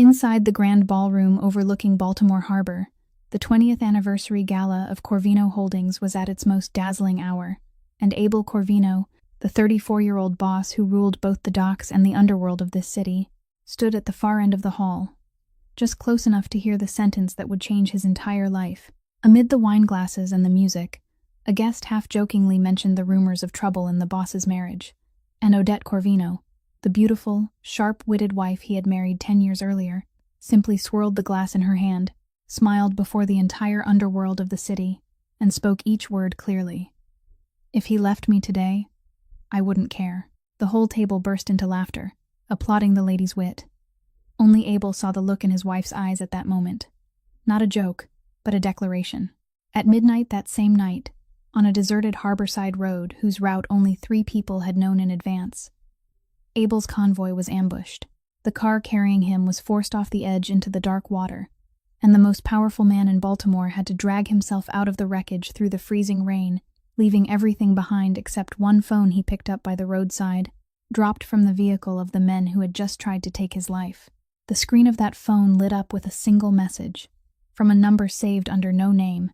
Inside the grand ballroom overlooking Baltimore Harbor, the 20th anniversary gala of Corvino Holdings was at its most dazzling hour, and Abel Corvino, the 34-year-old boss who ruled both the docks and the underworld of this city, stood at the far end of the hall, just close enough to hear the sentence that would change his entire life. Amid the wine glasses and the music, a guest half-jokingly mentioned the rumors of trouble in the boss's marriage, and Odette Corvino, the beautiful, sharp-witted wife he had married 10 years earlier, simply swirled the glass in her hand, smiled before the entire underworld of the city, and spoke each word clearly. "If he left me today, I wouldn't care." The whole table burst into laughter, applauding the lady's wit. Only Abel saw the look in his wife's eyes at that moment. Not a joke, but a declaration. At midnight that same night, on a deserted harborside road whose route only 3 people had known in advance, Abel's convoy was ambushed. The car carrying him was forced off the edge into the dark water, and the most powerful man in Baltimore had to drag himself out of the wreckage through the freezing rain, leaving everything behind except one phone he picked up by the roadside, dropped from the vehicle of the men who had just tried to take his life. The screen of that phone lit up with a single message, from a number saved under no name,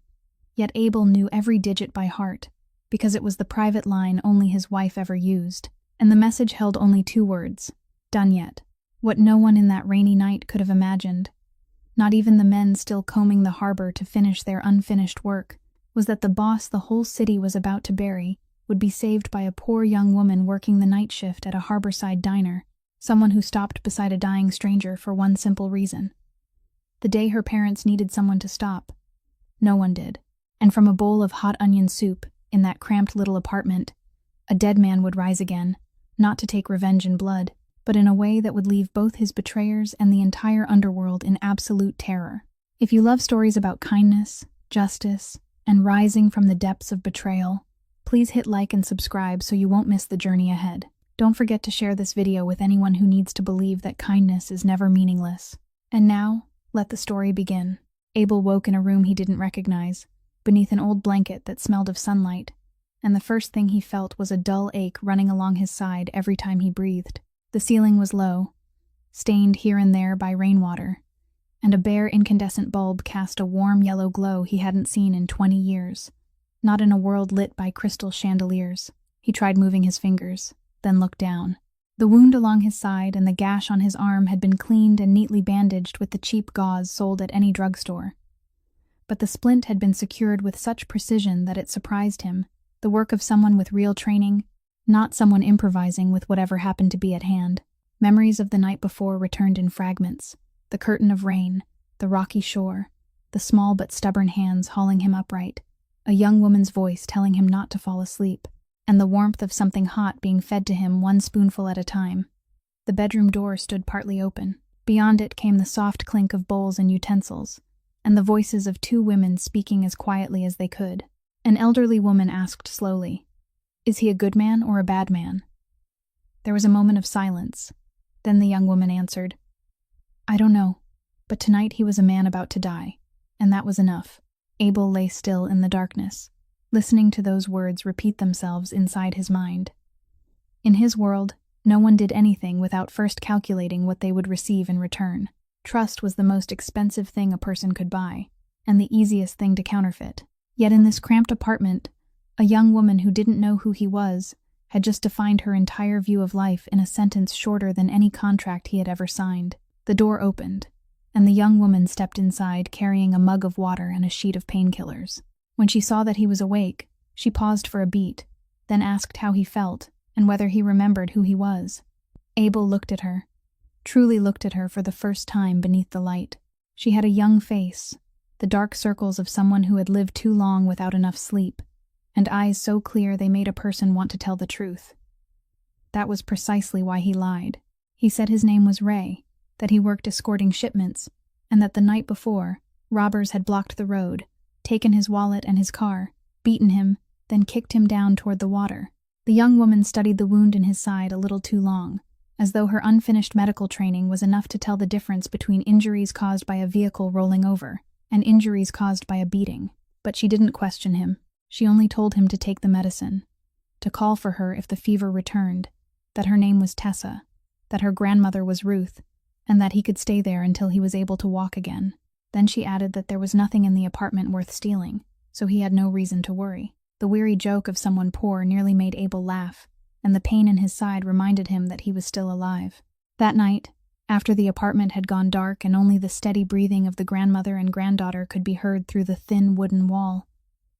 yet Abel knew every digit by heart, because it was the private line only his wife ever used, and the message held only 2 words: "Done yet." What no one in that rainy night could have imagined, not even the men still combing the harbor to finish their unfinished work, was that the boss the whole city was about to bury would be saved by a poor young woman working the night shift at a harborside diner, someone who stopped beside a dying stranger for one simple reason. The day her parents needed someone to stop, no one did, and from a bowl of hot onion soup in that cramped little apartment, a dead man would rise again, not to take revenge in blood, but in a way that would leave both his betrayers and the entire underworld in absolute terror. If you love stories about kindness, justice, and rising from the depths of betrayal, please hit like and subscribe so you won't miss the journey ahead. Don't forget to share this video with anyone who needs to believe that kindness is never meaningless. And now, let the story begin. Abel woke in a room he didn't recognize, beneath an old blanket that smelled of sunlight, and the first thing he felt was a dull ache running along his side every time he breathed. The ceiling was low, stained here and there by rainwater, and a bare incandescent bulb cast a warm yellow glow he hadn't seen in 20 years, not in a world lit by crystal chandeliers. He tried moving his fingers, then looked down. The wound along his side and the gash on his arm had been cleaned and neatly bandaged with the cheap gauze sold at any drugstore. But the splint had been secured with such precision that it surprised him, the work of someone with real training, not someone improvising with whatever happened to be at hand. Memories of the night before returned in fragments: the curtain of rain, the rocky shore, the small but stubborn hands hauling him upright, a young woman's voice telling him not to fall asleep, and the warmth of something hot being fed to him one spoonful at a time. The bedroom door stood partly open. Beyond it came the soft clink of bowls and utensils, and the voices of 2 women speaking as quietly as they could. An elderly woman asked slowly, "Is he a good man or a bad man?" There was a moment of silence. Then the young woman answered, "I don't know, but tonight he was a man about to die, and that was enough." Abel lay still in the darkness, listening to those words repeat themselves inside his mind. In his world, no one did anything without first calculating what they would receive in return. Trust was the most expensive thing a person could buy, and the easiest thing to counterfeit. Yet in this cramped apartment, a young woman who didn't know who he was had just defined her entire view of life in a sentence shorter than any contract he had ever signed. The door opened, and the young woman stepped inside carrying a mug of water and a sheet of painkillers. When she saw that he was awake, she paused for a beat, then asked how he felt and whether he remembered who he was. Abel looked at her, truly looked at her for the first time beneath the light. She had a young face, the dark circles of someone who had lived too long without enough sleep, and eyes so clear they made a person want to tell the truth. That was precisely why he lied. He said his name was Ray, that he worked escorting shipments, and that the night before, robbers had blocked the road, taken his wallet and his car, beaten him, then kicked him down toward the water. The young woman studied the wound in his side a little too long, as though her unfinished medical training was enough to tell the difference between injuries caused by a vehicle rolling over and injuries caused by a beating. But she didn't question him. She only told him to take the medicine, to call for her if the fever returned, that her name was Tessa, that her grandmother was Ruth, and that he could stay there until he was able to walk again. Then she added that there was nothing in the apartment worth stealing, so he had no reason to worry. The weary joke of someone poor nearly made Abel laugh, and the pain in his side reminded him that he was still alive. That night, after the apartment had gone dark and only the steady breathing of the grandmother and granddaughter could be heard through the thin wooden wall,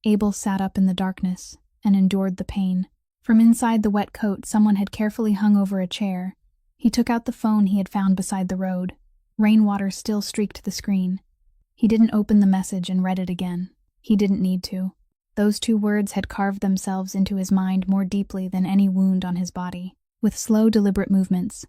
Abel sat up in the darkness and endured the pain. From inside the wet coat someone had carefully hung over a chair. He took out the phone he had found beside the road. Rainwater still streaked the screen. He didn't open the message and read it again. He didn't need to. Those 2 words had carved themselves into his mind more deeply than any wound on his body. With slow, deliberate movements,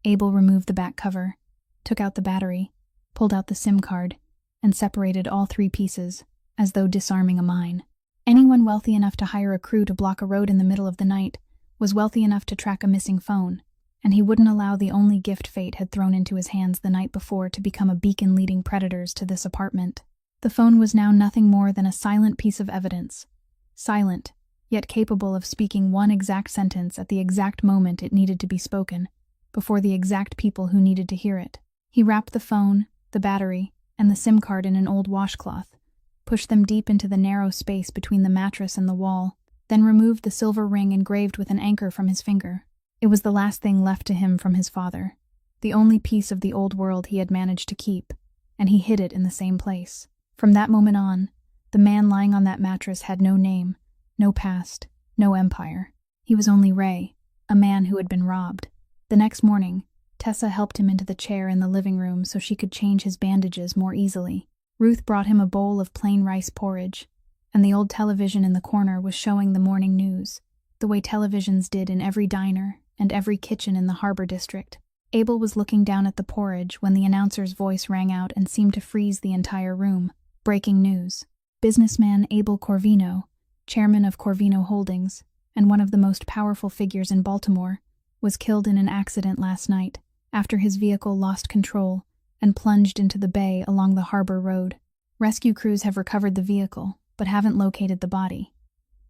Abel removed the back cover, took out the battery, pulled out the SIM card, and separated all 3 pieces, as though disarming a mine. Anyone wealthy enough to hire a crew to block a road in the middle of the night was wealthy enough to track a missing phone, and he wouldn't allow the only gift fate had thrown into his hands the night before to become a beacon leading predators to this apartment. The phone was now nothing more than a silent piece of evidence. Silent, yet capable of speaking one exact sentence at the exact moment it needed to be spoken, before the exact people who needed to hear it. He wrapped the phone, the battery, and the SIM card in an old washcloth, pushed them deep into the narrow space between the mattress and the wall, then removed the silver ring engraved with an anchor from his finger. It was the last thing left to him from his father, the only piece of the old world he had managed to keep, and he hid it in the same place. From that moment on, the man lying on that mattress had no name, no past, no empire. He was only Ray, a man who had been robbed. The next morning, Tessa helped him into the chair in the living room so she could change his bandages more easily. Ruth brought him a bowl of plain rice porridge, and the old television in the corner was showing the morning news, the way televisions did in every diner and every kitchen in the harbor district. Abel was looking down at the porridge when the announcer's voice rang out and seemed to freeze the entire room. Breaking news. Businessman Abel Corvino, chairman of Corvino Holdings, and one of the most powerful figures in Baltimore, was killed in an accident last night after his vehicle lost control and plunged into the bay along the harbor road. Rescue crews have recovered the vehicle, but haven't located the body.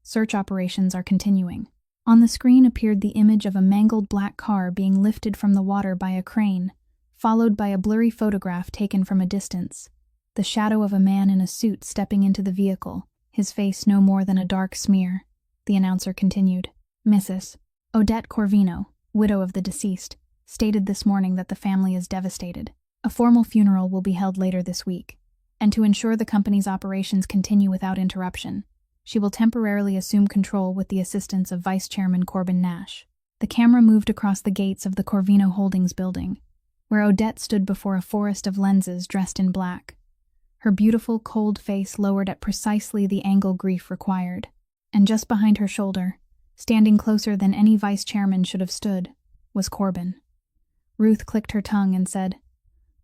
Search operations are continuing. On the screen appeared the image of a mangled black car being lifted from the water by a crane, followed by a blurry photograph taken from a distance. The shadow of a man in a suit stepping into the vehicle, his face no more than a dark smear. The announcer continued. Mrs. Odette Corvino, widow of the deceased, stated this morning that the family is devastated. A formal funeral will be held later this week, and to ensure the company's operations continue without interruption, she will temporarily assume control with the assistance of Vice Chairman Corbin Nash. The camera moved across the gates of the Corvino Holdings building, where Odette stood before a forest of lenses dressed in black, her beautiful, cold face lowered at precisely the angle grief required. And just behind her shoulder, standing closer than any vice chairman should have stood, was Corbin. Ruth clicked her tongue and said,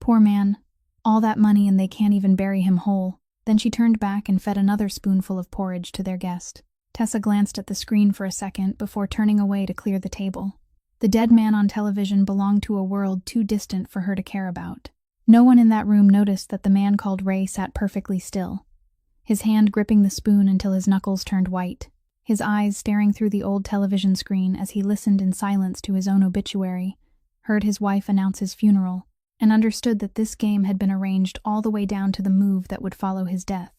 Poor man, all that money and they can't even bury him whole. Then she turned back and fed another spoonful of porridge to their guest. Tessa glanced at the screen for a second before turning away to clear the table. The dead man on television belonged to a world too distant for her to care about. No one in that room noticed that the man called Ray sat perfectly still, his hand gripping the spoon until his knuckles turned white, his eyes staring through the old television screen as he listened in silence to his own obituary, heard his wife announce his funeral, and understood that this game had been arranged all the way down to the move that would follow his death.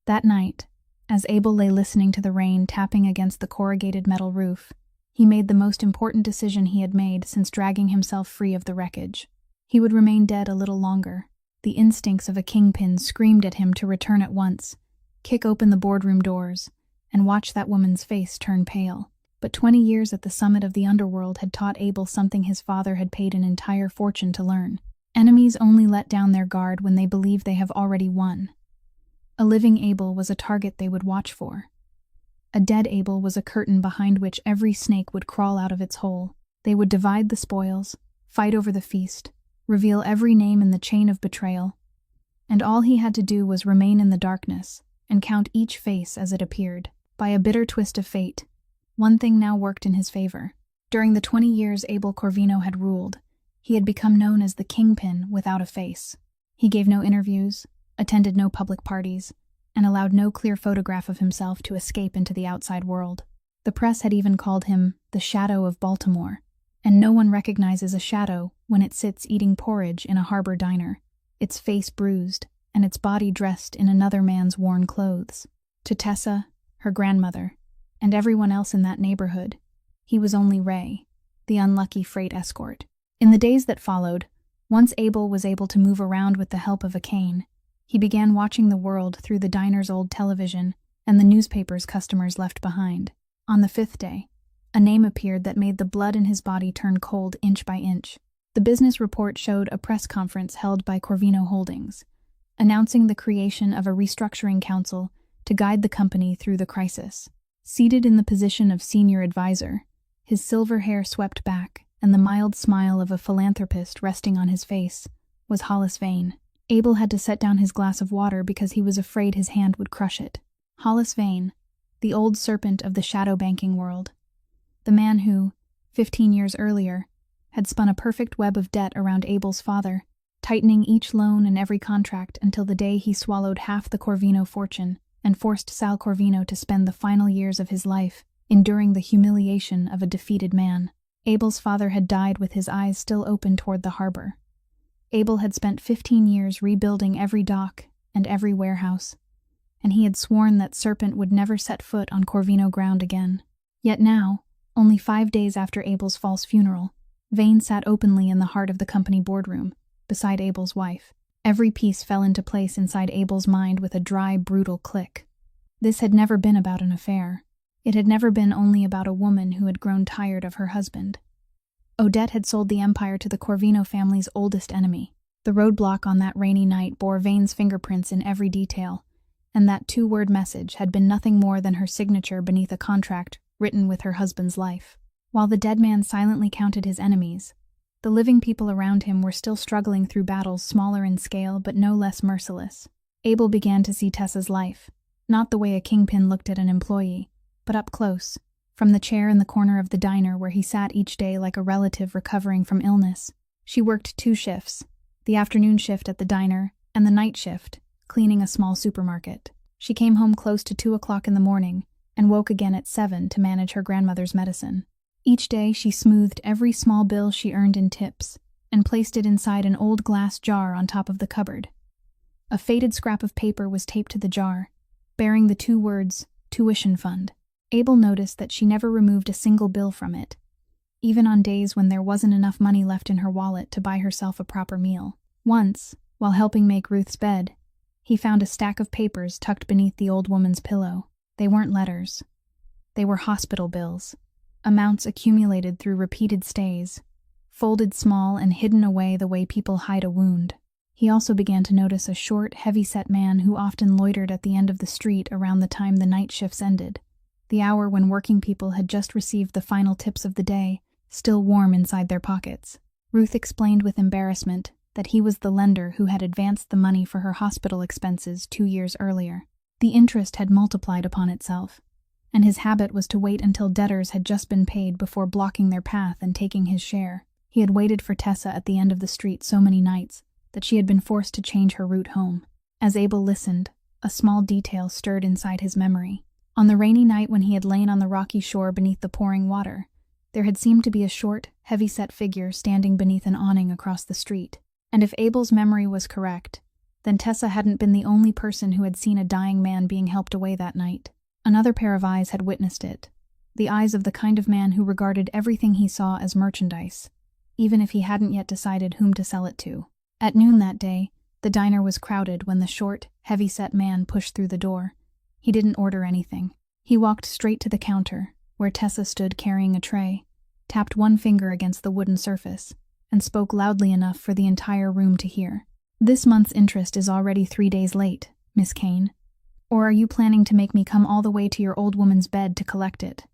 That night, as Abel lay listening to the rain tapping against the corrugated metal roof, he made the most important decision he had made since dragging himself free of the wreckage. He would remain dead a little longer. The instincts of a kingpin screamed at him to return at once, kick open the boardroom doors, and watch that woman's face turn pale. But 20 years at the summit of the underworld had taught Abel something his father had paid an entire fortune to learn. Enemies only let down their guard when they believe they have already won. A living Abel was a target they would watch for. A dead Abel was a curtain behind which every snake would crawl out of its hole. They would divide the spoils, fight over the feast, reveal every name in the chain of betrayal, and all he had to do was remain in the darkness and count each face as it appeared. By a bitter twist of fate, one thing now worked in his favor. During the 20 years Abel Corvino had ruled, he had become known as the kingpin without a face. He gave no interviews, attended no public parties, and allowed no clear photograph of himself to escape into the outside world. The press had even called him the Shadow of Baltimore, And no one recognizes a shadow when it sits eating porridge in a harbor diner, its face bruised and its body dressed in another man's worn clothes. To Tessa, her grandmother, and everyone else in that neighborhood, he was only Ray, the unlucky freight escort. In the days that followed, once Abel was able to move around with the help of a cane, he began watching the world through the diner's old television and the newspapers customers left behind. On the 5th day, a name appeared that made the blood in his body turn cold inch by inch. The business report showed a press conference held by Corvino Holdings, announcing the creation of a restructuring council to guide the company through the crisis. Seated in the position of senior advisor, his silver hair swept back and the mild smile of a philanthropist resting on his face, was Hollis Vane. Abel had to set down his glass of water because he was afraid his hand would crush it. Hollis Vane, the old serpent of the shadow banking world, the man who, 15 years earlier, had spun a perfect web of debt around Abel's father, tightening each loan and every contract until the day he swallowed half the Corvino fortune and forced Sal Corvino to spend the final years of his life enduring the humiliation of a defeated man. Abel's father had died with his eyes still open toward the harbor. Abel had spent 15 years rebuilding every dock and every warehouse, and he had sworn that serpent would never set foot on Corvino ground again. Yet now, only 5 days after Abel's false funeral, Vane sat openly in the heart of the company boardroom, beside Abel's wife. Every piece fell into place inside Abel's mind with a dry, brutal click. This had never been about an affair. It had never been only about a woman who had grown tired of her husband. Odette had sold the empire to the Corvino family's oldest enemy. The roadblock on that rainy night bore Vane's fingerprints in every detail, and that 2-word message had been nothing more than her signature beneath a contract written with her husband's life. While the dead man silently counted his enemies, the living people around him were still struggling through battles smaller in scale but no less merciless. Abel began to see Tessa's life, not the way a kingpin looked at an employee, but up close, from the chair in the corner of the diner where he sat each day like a relative recovering from illness. She worked 2 shifts, the afternoon shift at the diner and the night shift, cleaning a small supermarket. She came home close to 2 o'clock in the morning and woke again at 7 to manage her grandmother's medicine. Each day she smoothed every small bill she earned in tips and placed it inside an old glass jar on top of the cupboard. A faded scrap of paper was taped to the jar, bearing the 2 words, tuition fund. Abel noticed that she never removed a single bill from it, even on days when there wasn't enough money left in her wallet to buy herself a proper meal. Once, while helping make Ruth's bed, he found a stack of papers tucked beneath the old woman's pillow. They weren't letters. They were hospital bills, amounts accumulated through repeated stays, folded small and hidden away the way people hide a wound. He also began to notice a short, heavy-set man who often loitered at the end of the street around the time the night shifts ended, the hour when working people had just received the final tips of the day, still warm inside their pockets. Ruth explained with embarrassment that he was the lender who had advanced the money for her hospital expenses 2 years earlier. The interest had multiplied upon itself, and his habit was to wait until debtors had just been paid before blocking their path and taking his share. He had waited for Tessa at the end of the street so many nights that she had been forced to change her route home. As Abel listened, a small detail stirred inside his memory. On the rainy night when he had lain on the rocky shore beneath the pouring water, there had seemed to be a short, heavy-set figure standing beneath an awning across the street. And if Abel's memory was correct, then Tessa hadn't been the only person who had seen a dying man being helped away that night. Another pair of eyes had witnessed it, the eyes of the kind of man who regarded everything he saw as merchandise, even if he hadn't yet decided whom to sell it to. At noon that day, the diner was crowded when the short, heavy-set man pushed through the door. He didn't order anything. He walked straight to the counter, where Tessa stood carrying a tray, tapped one finger against the wooden surface, and spoke loudly enough for the entire room to hear. "This month's interest is already 3 days late, Miss Kane. Or are you planning to make me come all the way to your old woman's bed to collect it?"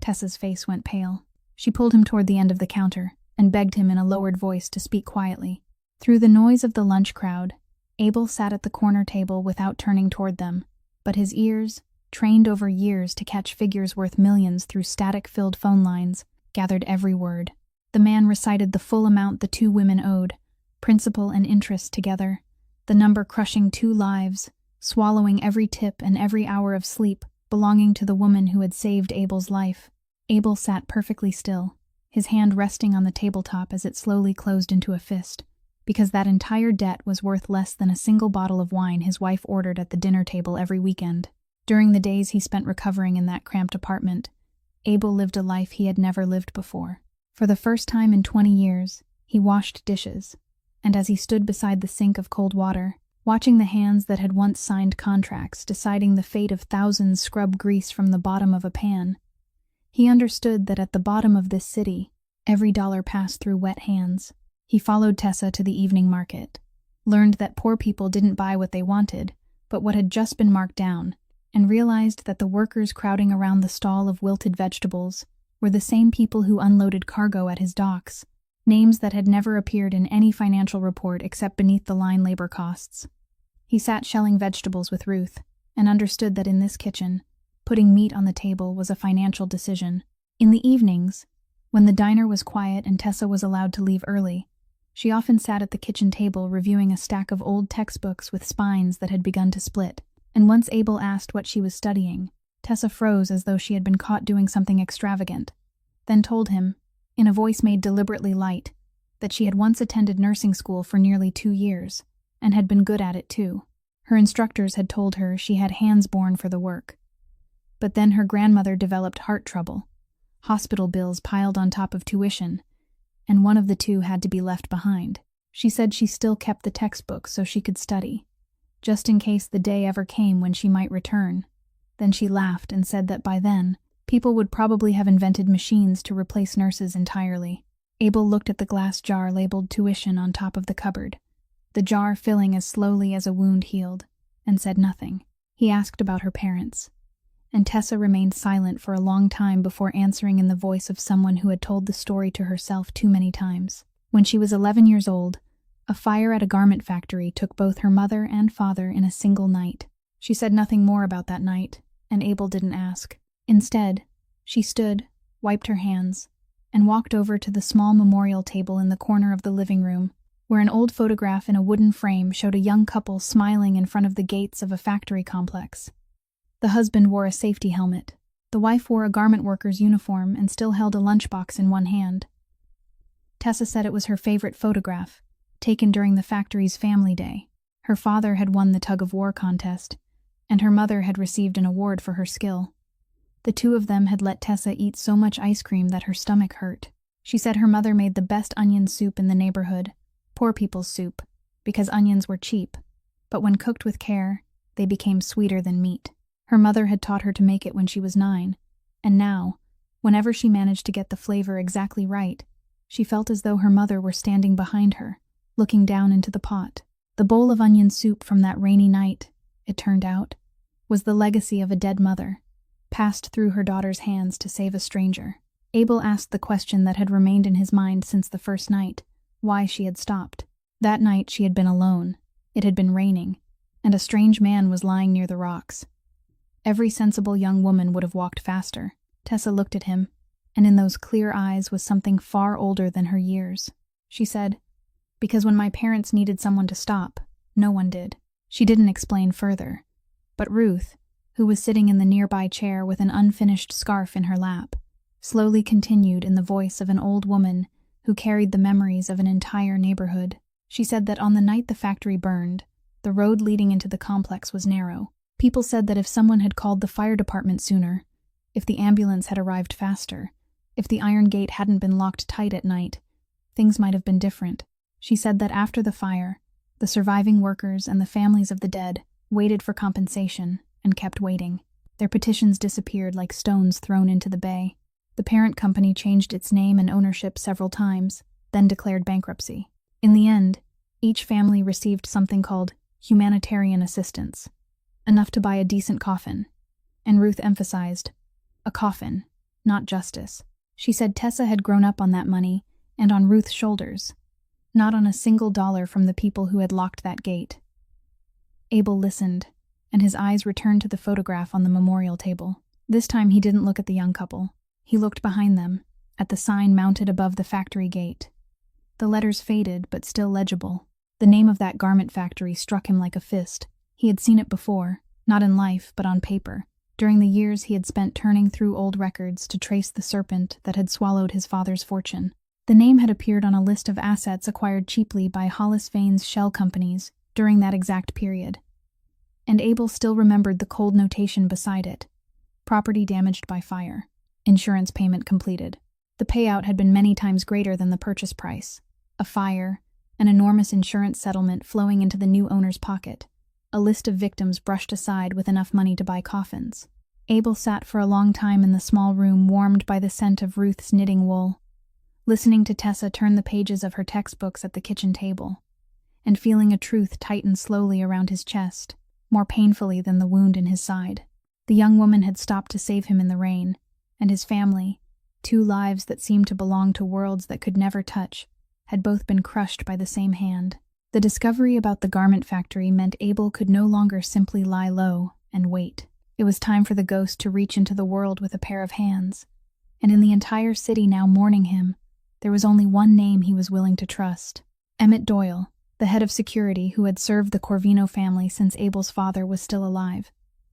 Tessa's face went pale. She pulled him toward the end of the counter and begged him in a lowered voice to speak quietly. Through the noise of the lunch crowd, Abel sat at the corner table without turning toward them, but his ears, trained over years to catch figures worth millions through static-filled phone lines, gathered every word. The man recited the full amount the 2 women owed, principal and interest together, the number crushing 2 lives, swallowing every tip and every hour of sleep belonging to the woman who had saved Abel's life. Abel sat perfectly still, his hand resting on the tabletop as it slowly closed into a fist, because that entire debt was worth less than a single bottle of wine his wife ordered at the dinner table every weekend. During the days he spent recovering in that cramped apartment, Abel lived a life he had never lived before. For the first time in 20 years, he washed dishes, and as he stood beside the sink of cold water, watching the hands that had once signed contracts deciding the fate of thousands scrub grease from the bottom of a pan, he understood that at the bottom of this city, every dollar passed through wet hands. He followed Tessa to the evening market, learned that poor people didn't buy what they wanted, but what had just been marked down, and realized that the workers crowding around the stall of wilted vegetables were the same people who unloaded cargo at his docks, names that had never appeared in any financial report except beneath the line labor costs. He sat shelling vegetables with Ruth, and understood that in this kitchen, putting meat on the table was a financial decision. In the evenings, when the diner was quiet and Tessa was allowed to leave early, she often sat at the kitchen table reviewing a stack of old textbooks with spines that had begun to split, and once Abel asked what she was studying, Tessa froze as though she had been caught doing something extravagant, then told him, in a voice made deliberately light, that she had once attended nursing school for nearly 2 years, and had been good at it too. Her instructors had told her she had hands born for the work. But then her grandmother developed heart trouble. Hospital bills piled on top of tuition, and one of the two had to be left behind. She said she still kept the textbooks so she could study, just in case the day ever came when she might return. Then she laughed and said that by then, people would probably have invented machines to replace nurses entirely. Abel looked at the glass jar labeled tuition on top of the cupboard, the jar filling as slowly as a wound healed, and said nothing. He asked about her parents, and Tessa remained silent for a long time before answering in the voice of someone who had told the story to herself too many times. When she was 11 years old, a fire at a garment factory took both her mother and father in a single night. She said nothing more about that night, and Abel didn't ask. Instead, she stood, wiped her hands, and walked over to the small memorial table in the corner of the living room, where an old photograph in a wooden frame showed a young couple smiling in front of the gates of a factory complex. The husband wore a safety helmet. The wife wore a garment worker's uniform and still held a lunchbox in one hand. Tessa said it was her favorite photograph, taken during the factory's family day. Her father had won the tug-of-war contest, and her mother had received an award for her skill. The two of them had let Tessa eat so much ice cream that her stomach hurt. She said her mother made the best onion soup in the neighborhood, poor people's soup, because onions were cheap, but when cooked with care, they became sweeter than meat. Her mother had taught her to make it when she was 9, and now, whenever she managed to get the flavor exactly right, she felt as though her mother were standing behind her, looking down into the pot. The bowl of onion soup from that rainy night, it turned out, was the legacy of a dead mother, passed through her daughter's hands to save a stranger. Abel asked the question that had remained in his mind since the first night, why she had stopped. That night she had been alone, it had been raining, and a strange man was lying near the rocks. Every sensible young woman would have walked faster. Tessa looked at him, and in those clear eyes was something far older than her years. She said, "Because when my parents needed someone to stop, no one did." She didn't explain further, but Ruth, who was sitting in the nearby chair with an unfinished scarf in her lap, slowly continued in the voice of an old woman who carried the memories of an entire neighborhood. She said that on the night the factory burned, the road leading into the complex was narrow. People said that if someone had called the fire department sooner, if the ambulance had arrived faster, if the iron gate hadn't been locked tight at night, things might have been different. She said that after the fire, the surviving workers and the families of the dead waited for compensation and kept waiting. Their petitions disappeared like stones thrown into the bay. The parent company changed its name and ownership several times, then declared bankruptcy. In the end, each family received something called humanitarian assistance, enough to buy a decent coffin, and Ruth emphasized, a coffin, not justice. She said Tessa had grown up on that money and on Ruth's shoulders, not on a single dollar from the people who had locked that gate. Abel listened, and his eyes returned to the photograph on the memorial table. This time he didn't look at the young couple. He looked behind them, at the sign mounted above the factory gate. The letters faded, but still legible. The name of that garment factory struck him like a fist. He had seen it before, not in life, but on paper. during the years he had spent turning through old records to trace the serpent that had swallowed his father's fortune. The name had appeared on a list of assets acquired cheaply by Hollis Vane's shell companies during that exact period. And Abel still remembered the cold notation beside it: property damaged by fire. Insurance payment completed. The payout had been many times greater than the purchase price. A fire, an enormous insurance settlement flowing into the new owner's pocket, a list of victims brushed aside with enough money to buy coffins. Abel sat for a long time in the small room warmed by the scent of Ruth's knitting wool, listening to Tessa turn the pages of her textbooks at the kitchen table, and feeling a truth tighten slowly around his chest, more painfully than the wound in his side. The young woman had stopped to save him in the rain, and his family, two lives that seemed to belong to worlds that could never touch, had both been crushed by the same hand. The discovery about the garment factory meant Abel could no longer simply lie low and wait. It was time for the ghost to reach into the world with a pair of hands, and in the entire city now mourning him, there was only one name he was willing to trust: Emmett Doyle, the head of security who had served the Corvino family since Abel's father was still alive,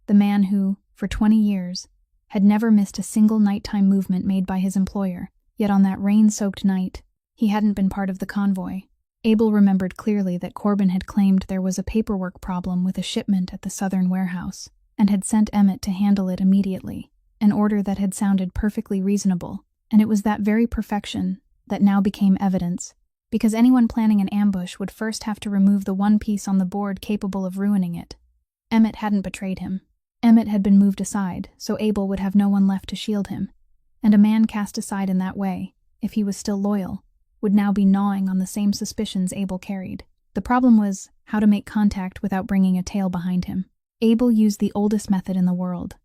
the man who, for 20 years, had never missed a single nighttime movement made by his employer, yet on that rain-soaked night, he hadn't been part of the convoy. Abel remembered clearly that Corbin had claimed there was a paperwork problem with a shipment at the southern warehouse, and had sent Emmett to handle it immediately, an order that had sounded perfectly reasonable, and it was that very perfection that now became evidence, because anyone planning an ambush would first have to remove the one piece on the board capable of ruining it. Emmett hadn't betrayed him. Emmett had been moved aside, so Abel would have no one left to shield him, and a man cast aside in that way, if he was still loyal, would now be gnawing on the same suspicions Abel carried. The problem was how to make contact without bringing a tail behind him. Abel used the oldest method in the world,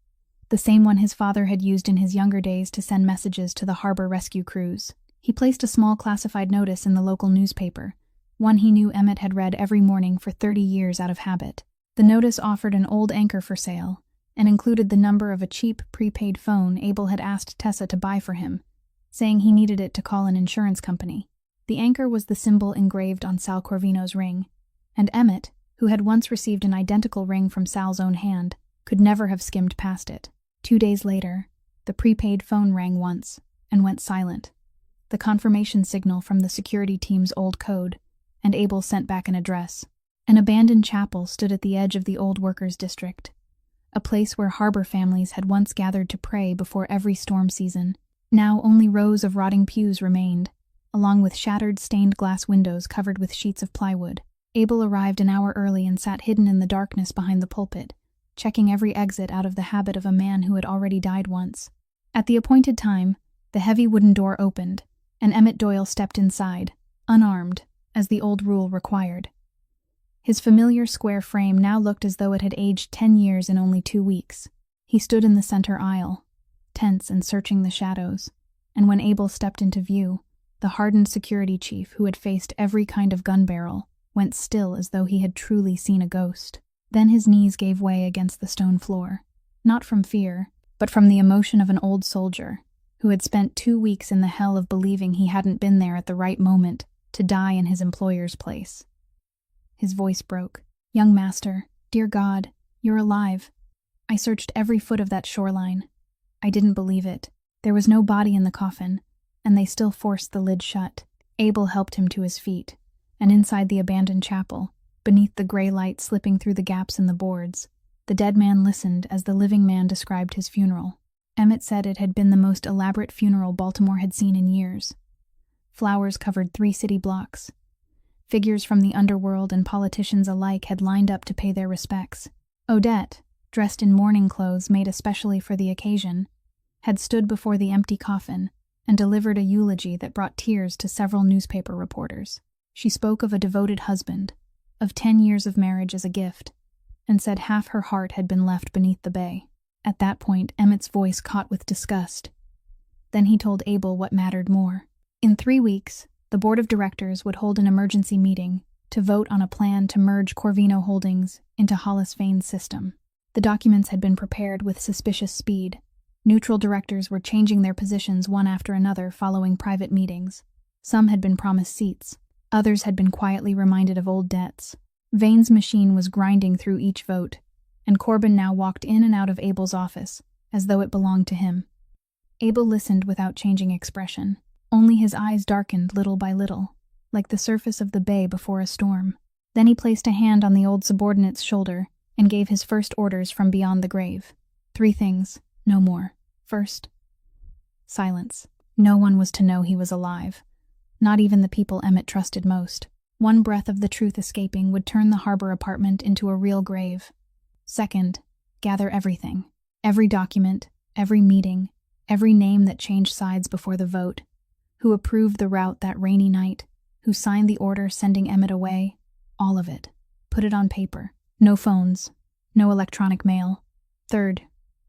the same one his father had used in his younger days to send messages to the harbor rescue crews. He placed a small classified notice in the local newspaper, one he knew Emmett had read every morning for 30 years out of habit. The notice offered an old anchor for sale, and included the number of a cheap prepaid phone Abel had asked Tessa to buy for him, saying he needed it to call an insurance company. The anchor was the symbol engraved on Sal Corvino's ring, and Emmett, who had once received an identical ring from Sal's own hand, could never have skimmed past it. 2 days later, the prepaid phone rang once, and went silent, the confirmation signal from the security team's old code, and Abel sent back an address. An abandoned chapel stood at the edge of the old workers' district, a place where harbor families had once gathered to pray before every storm season. Now only rows of rotting pews remained, along with shattered stained glass windows covered with sheets of plywood. Abel arrived an hour early and sat hidden in the darkness behind the pulpit, checking every exit out of the habit of a man who had already died once. At the appointed time, the heavy wooden door opened, and Emmett Doyle stepped inside, unarmed, as the old rule required. His familiar square frame now looked as though it had aged 10 years in only 2 weeks. He stood in the center aisle, tense and searching the shadows, and when Abel stepped into view, the hardened security chief who had faced every kind of gun barrel went still as though he had truly seen a ghost. Then his knees gave way against the stone floor, not from fear, but from the emotion of an old soldier who had spent 2 weeks in the hell of believing he hadn't been there at the right moment to die in his employer's place. His voice broke. "Young master, dear God, you're alive. I searched every foot of that shoreline. I didn't believe it. There was no body in the coffin, and they still forced the lid shut." Abel helped him to his feet, and inside the abandoned chapel, beneath the gray light slipping through the gaps in the boards, the dead man listened as the living man described his funeral. Emmett said it had been the most elaborate funeral Baltimore had seen in years. Flowers covered 3 city blocks. Figures from the underworld and politicians alike had lined up to pay their respects. Odette, dressed in mourning clothes made especially for the occasion, had stood before the empty coffin and delivered a eulogy that brought tears to several newspaper reporters. She spoke of a devoted husband, of 10 years of marriage as a gift, and said half her heart had been left beneath the bay. At that point, Emmett's voice caught with disgust. Then he told Abel what mattered more. In 3 weeks, the board of directors would hold an emergency meeting to vote on a plan to merge Corvino Holdings into Hollis Vane's system. The documents had been prepared with suspicious speed. Neutral directors were changing their positions one after another following private meetings. Some had been promised seats. Others had been quietly reminded of old debts. Vane's machine was grinding through each vote, and Corbin now walked in and out of Abel's office, as though it belonged to him. Abel listened without changing expression. Only his eyes darkened little by little, like the surface of the bay before a storm. Then he placed a hand on the old subordinate's shoulder and gave his first orders from beyond the grave. 3 things, no more. First, silence. No one was to know he was alive. Not even the people Emmett trusted most. One breath of the truth escaping would turn the harbor apartment into a real grave. Second, gather everything. Every document, every meeting, every name that changed sides before the vote. Who approved the route that rainy night, who signed the order sending Emmett away. All of it. Put it on paper. No phones. No electronic mail. Third,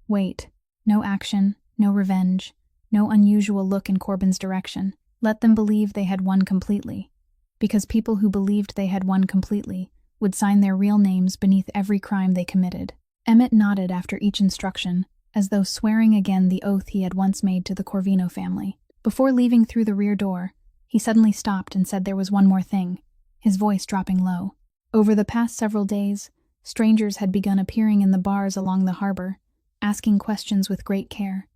wait. No action. No revenge. No unusual look in Corbin's direction. Let them believe they had won completely. Because people who believed they had won completely would sign their real names beneath every crime they committed. Emmett nodded after each instruction, as though swearing again the oath he had once made to the Corvino family. Before leaving through the rear door, he suddenly stopped and said there was one more thing, his voice dropping low. Over the past several days, strangers had begun appearing in the bars along the harbor, asking questions with great care.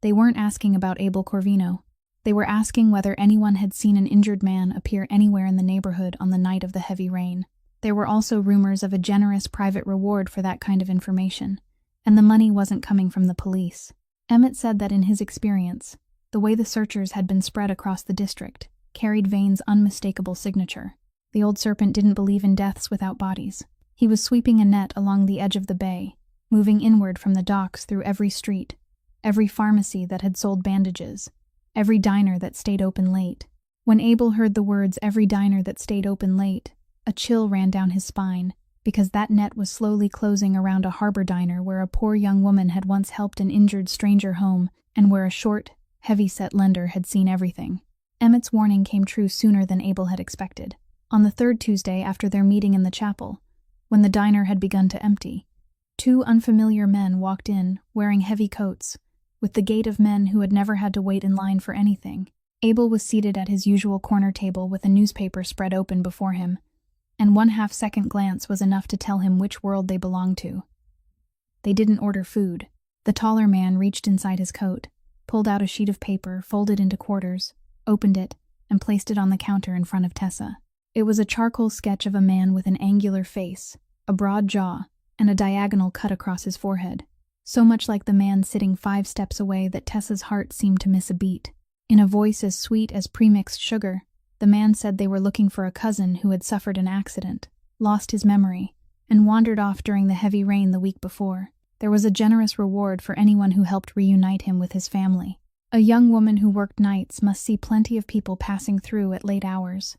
They weren't asking about Abel Corvino. They were asking whether anyone had seen an injured man appear anywhere in the neighborhood on the night of the heavy rain. There were also rumors of a generous private reward for that kind of information, and the money wasn't coming from the police. Emmett said that in his experience, the way the searchers had been spread across the district carried Vane's unmistakable signature. The old serpent didn't believe in deaths without bodies. He was sweeping a net along the edge of the bay, moving inward from the docks through every street, every pharmacy that had sold bandages, every diner that stayed open late. When Abel heard the words "every diner that stayed open late," a chill ran down his spine, because that net was slowly closing around a harbor diner where a poor young woman had once helped an injured stranger home, and where a short, heavy-set lender had seen everything. Emmett's warning came true sooner than Abel had expected. On the 3rd Tuesday after their meeting in the chapel, when the diner had begun to empty, 2 unfamiliar men walked in, wearing heavy coats, with the gait of men who had never had to wait in line for anything. Abel was seated at his usual corner table with a newspaper spread open before him, and 1/2-second glance was enough to tell him which world they belonged to. They didn't order food. The taller man reached inside his coat, pulled out a sheet of paper folded into quarters, opened it, and placed it on the counter in front of Tessa. It was a charcoal sketch of a man with an angular face, a broad jaw, and a diagonal cut across his forehead, so much like the man sitting 5 steps away that Tessa's heart seemed to miss a beat. In a voice as sweet as premixed sugar, the man said they were looking for a cousin who had suffered an accident, lost his memory, and wandered off during the heavy rain the week before. There was a generous reward for anyone who helped reunite him with his family. A young woman who worked nights must see plenty of people passing through at late hours.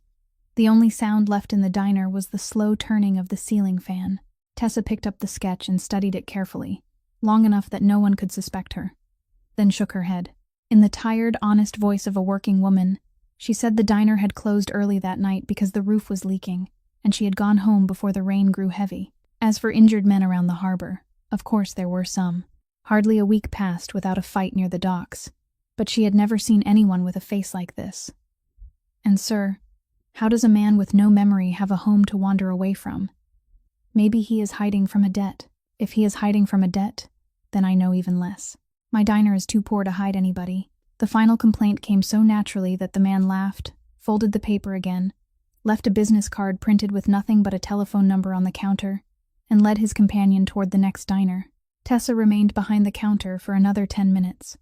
The only sound left in the diner was the slow turning of the ceiling fan. Tessa picked up the sketch and studied it carefully, long enough that no one could suspect her, then shook her head. In the tired, honest voice of a working woman, she said the diner had closed early that night because the roof was leaking, and she had gone home before the rain grew heavy. As for injured men around the harbor, of course there were some. Hardly a week passed without a fight near the docks, but she had never seen anyone with a face like this. And sir, how does a man with no memory have a home to wander away from? Maybe he is hiding from a debt. If he is hiding from a debt, then I know even less. My diner is too poor to hide anybody. The final complaint came so naturally that the man laughed, folded the paper again, left a business card printed with nothing but a telephone number on the counter, and led his companion toward the next diner. Tessa remained behind the counter for another 10 minutes,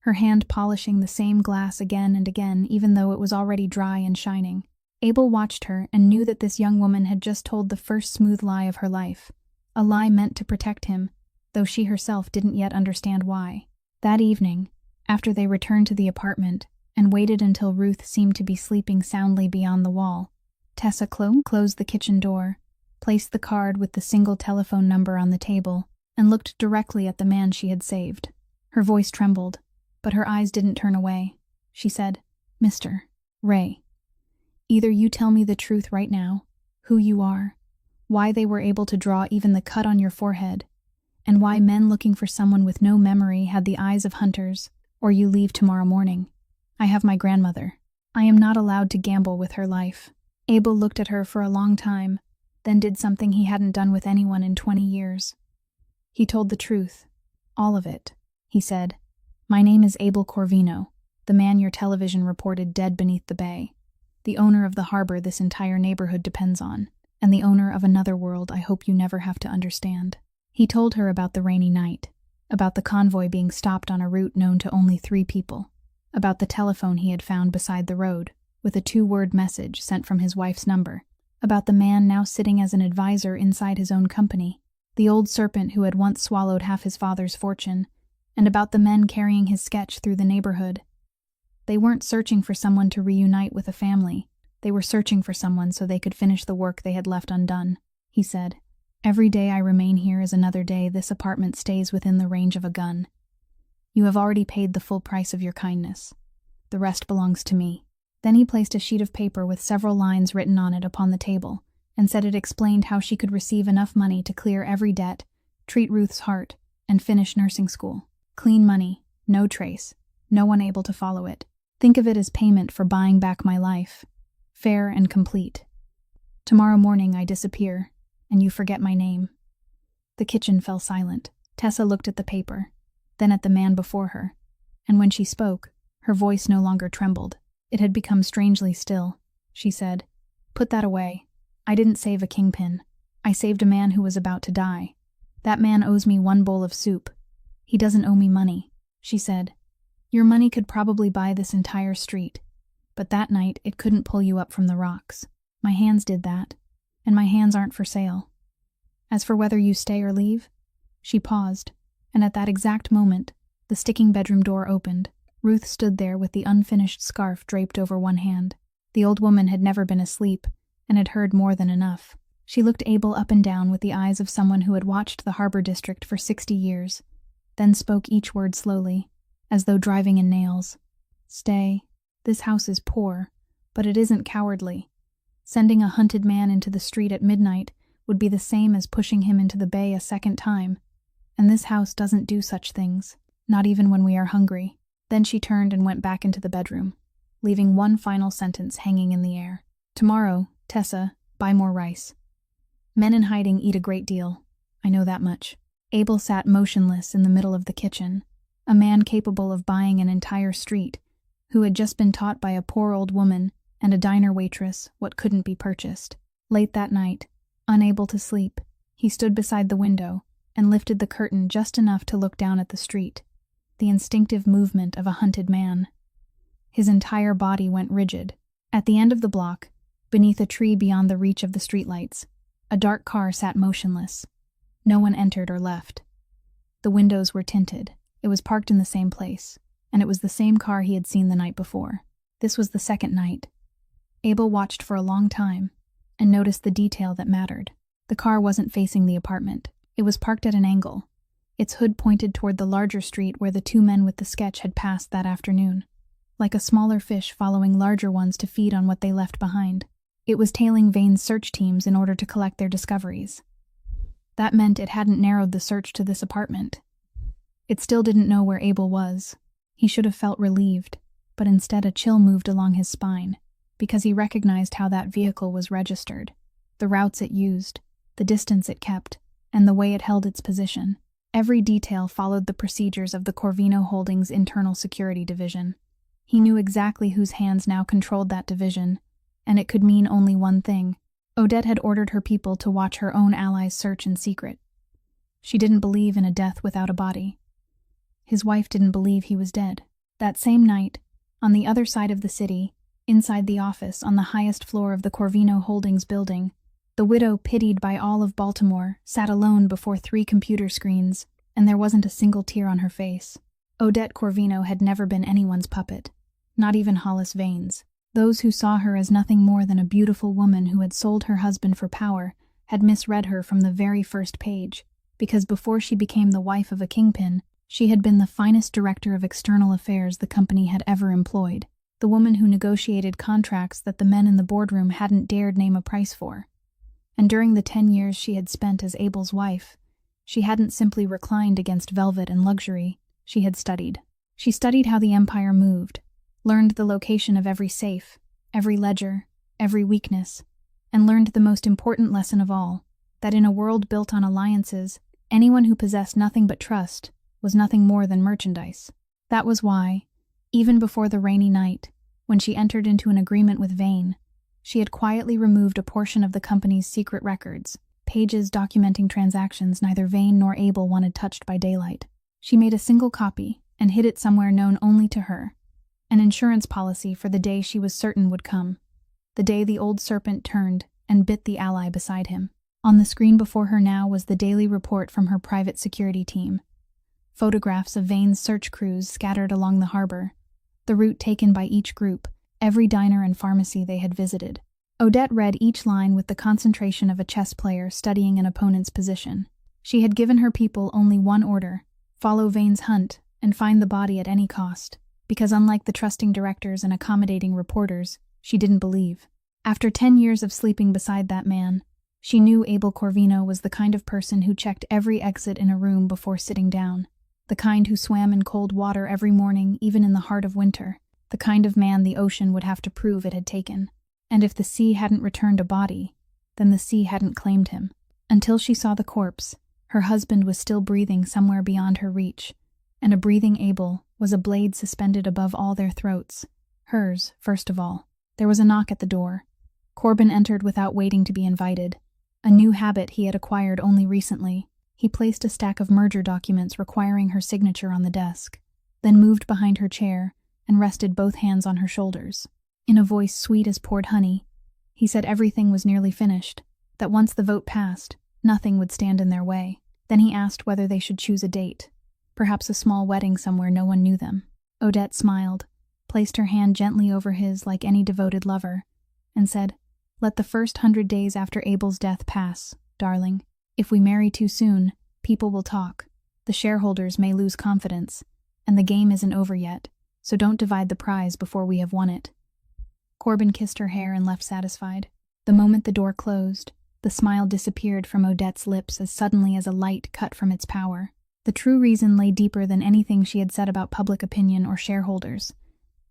her hand polishing the same glass again and again, even though it was already dry and shining. Abel watched her and knew that this young woman had just told the first smooth lie of her life, a lie meant to protect him, though she herself didn't yet understand why. That evening, after they returned to the apartment and waited until Ruth seemed to be sleeping soundly beyond the wall, Tessa closed the kitchen door, placed the card with the single telephone number on the table, and looked directly at the man she had saved. Her voice trembled, but her eyes didn't turn away. She said, "Mr. Ray, either you tell me the truth right now, who you are, why they were able to draw even the cut on your forehead, and why men looking for someone with no memory had the eyes of hunters, or you leave tomorrow morning. I have my grandmother. I am not allowed to gamble with her life." Abel looked at her for a long time, then did something he hadn't done with anyone in 20 years. He told the truth. All of it. He said, "My name is Abel Corvino, the man your television reported dead beneath the bay, the owner of the harbor this entire neighborhood depends on, and the owner of another world I hope you never have to understand." He told her about the rainy night, about the convoy being stopped on a route known to only 3 people, about the telephone he had found beside the road, with a 2-word message sent from his wife's number, about the man now sitting as an advisor inside his own company, the old serpent who had once swallowed half his father's fortune, and about the men carrying his sketch through the neighborhood. They weren't searching for someone to reunite with a family. They were searching for someone so they could finish the work they had left undone. He said, "Every day I remain here is another day this apartment stays within the range of a gun. You have already paid the full price of your kindness. The rest belongs to me." Then he placed a sheet of paper with several lines written on it upon the table, and said it explained how she could receive enough money to clear every debt, treat Ruth's heart, and finish nursing school. Clean money, no trace, no one able to follow it. Think of it as payment for buying back my life. Fair and complete. Tomorrow morning I disappear, and you forget my name. The kitchen fell silent. Tessa looked at the paper, then at the man before her, and when she spoke, her voice no longer trembled. It had become strangely still. She said, "Put that away. I didn't save a kingpin. I saved a man who was about to die. That man owes me 1 bowl of soup. He doesn't owe me money." She said, "Your money could probably buy this entire street, but that night it couldn't pull you up from the rocks. My hands did that, and my hands aren't for sale. As for whether you stay or leave..." She paused, and at that exact moment, the sticking bedroom door opened. Ruth stood there with the unfinished scarf draped over one hand. The old woman had never been asleep, and had heard more than enough. She looked Abel up and down with the eyes of someone who had watched the harbor district for 60 years, then spoke each word slowly, as though driving in nails. "Stay. This house is poor, but it isn't cowardly. Sending a hunted man into the street at midnight would be the same as pushing him into the bay a second time, and this house doesn't do such things, not even when we are hungry." Then she turned and went back into the bedroom, leaving one final sentence hanging in the air. "Tomorrow, Tessa, buy more rice. Men in hiding eat a great deal. I know that much." Abel sat motionless in the middle of the kitchen, a man capable of buying an entire street, who had just been taught by a poor old woman and a diner waitress what couldn't be purchased. Late that night, unable to sleep, he stood beside the window and lifted the curtain just enough to look down at the street. The instinctive movement of a hunted man. His entire body went rigid. At the end of the block, beneath a tree beyond the reach of the streetlights, a dark car sat motionless. No one entered or left. The windows were tinted. It was parked in the same place, and it was the same car he had seen the night before. This was the second night. Abel watched for a long time, and noticed the detail that mattered. The car wasn't facing the apartment. It was parked at an angle. Its hood pointed toward the larger street where the 2 men with the sketch had passed that afternoon, like a smaller fish following larger ones to feed on what they left behind. It was tailing Vane's search teams in order to collect their discoveries. That meant it hadn't narrowed the search to this apartment. It still didn't know where Abel was. He should have felt relieved, but instead a chill moved along his spine, because he recognized how that vehicle was registered, the routes it used, the distance it kept, and the way it held its position. Every detail followed the procedures of the Corvino Holdings Internal Security Division. He knew exactly whose hands now controlled that division, and it could mean only one thing. Odette had ordered her people to watch her own allies search in secret. She didn't believe in a death without a body. His wife didn't believe he was dead. That same night, on the other side of the city, inside the office on the highest floor of the Corvino Holdings building, the widow, pitied by all of Baltimore, sat alone before 3 computer screens, and there wasn't a single tear on her face. Odette Corvino had never been anyone's puppet, not even Hollis Vane's. Those who saw her as nothing more than a beautiful woman who had sold her husband for power had misread her from the very first page, because before she became the wife of a kingpin, she had been the finest director of external affairs the company had ever employed, the woman who negotiated contracts that the men in the boardroom hadn't dared name a price for. And during the 10 years she had spent as Abel's wife, she hadn't simply reclined against velvet and luxury, she had studied. She studied how the empire moved, learned the location of every safe, every ledger, every weakness, and learned the most important lesson of all, that in a world built on alliances, Anyone who possessed nothing but trust was nothing more than merchandise. That was why, even before the rainy night, when she entered into an agreement with Vane, she had quietly removed a portion of the company's secret records, pages documenting transactions neither Vane nor Abel wanted touched by daylight. She made a single copy and hid it somewhere known only to her, an insurance policy for the day she was certain would come, the day the old serpent turned and bit the ally beside him. On the screen before her now was the daily report from her private security team. Photographs of Vane's search crews scattered along the harbor, the route taken by each group, every diner and pharmacy they had visited. Odette read each line with the concentration of a chess player studying an opponent's position. She had given her people only one order: follow Vane's hunt and find the body at any cost, because unlike the trusting directors and accommodating reporters, she didn't believe. After 10 years of sleeping beside that man, she knew Abel Corvino was the kind of person who checked every exit in a room before sitting down, the kind who swam in cold water every morning even in the heart of winter, the kind of man the ocean would have to prove it had taken. And if the sea hadn't returned a body, then the sea hadn't claimed him. Until she saw the corpse, her husband was still breathing somewhere beyond her reach, and a breathing Abel was a blade suspended above all their throats. Hers, first of all. There was a knock at the door. Corbin entered without waiting to be invited, a new habit he had acquired only recently. He placed a stack of merger documents requiring her signature on the desk, then moved behind her chair and rested both hands on her shoulders. In a voice sweet as poured honey, he said everything was nearly finished, that once the vote passed, nothing would stand in their way. Then he asked whether they should choose a date, perhaps a small wedding somewhere no one knew them. Odette smiled, placed her hand gently over his like any devoted lover, and said, "Let the first 100 days after Abel's death pass, darling. If we marry too soon, people will talk. The shareholders may lose confidence, and the game isn't over yet, so don't divide the prize before we have won it." Corbin kissed her hair and left satisfied. The moment the door closed, the smile disappeared from Odette's lips as suddenly as a light cut from its power. The true reason lay deeper than anything she had said about public opinion or shareholders,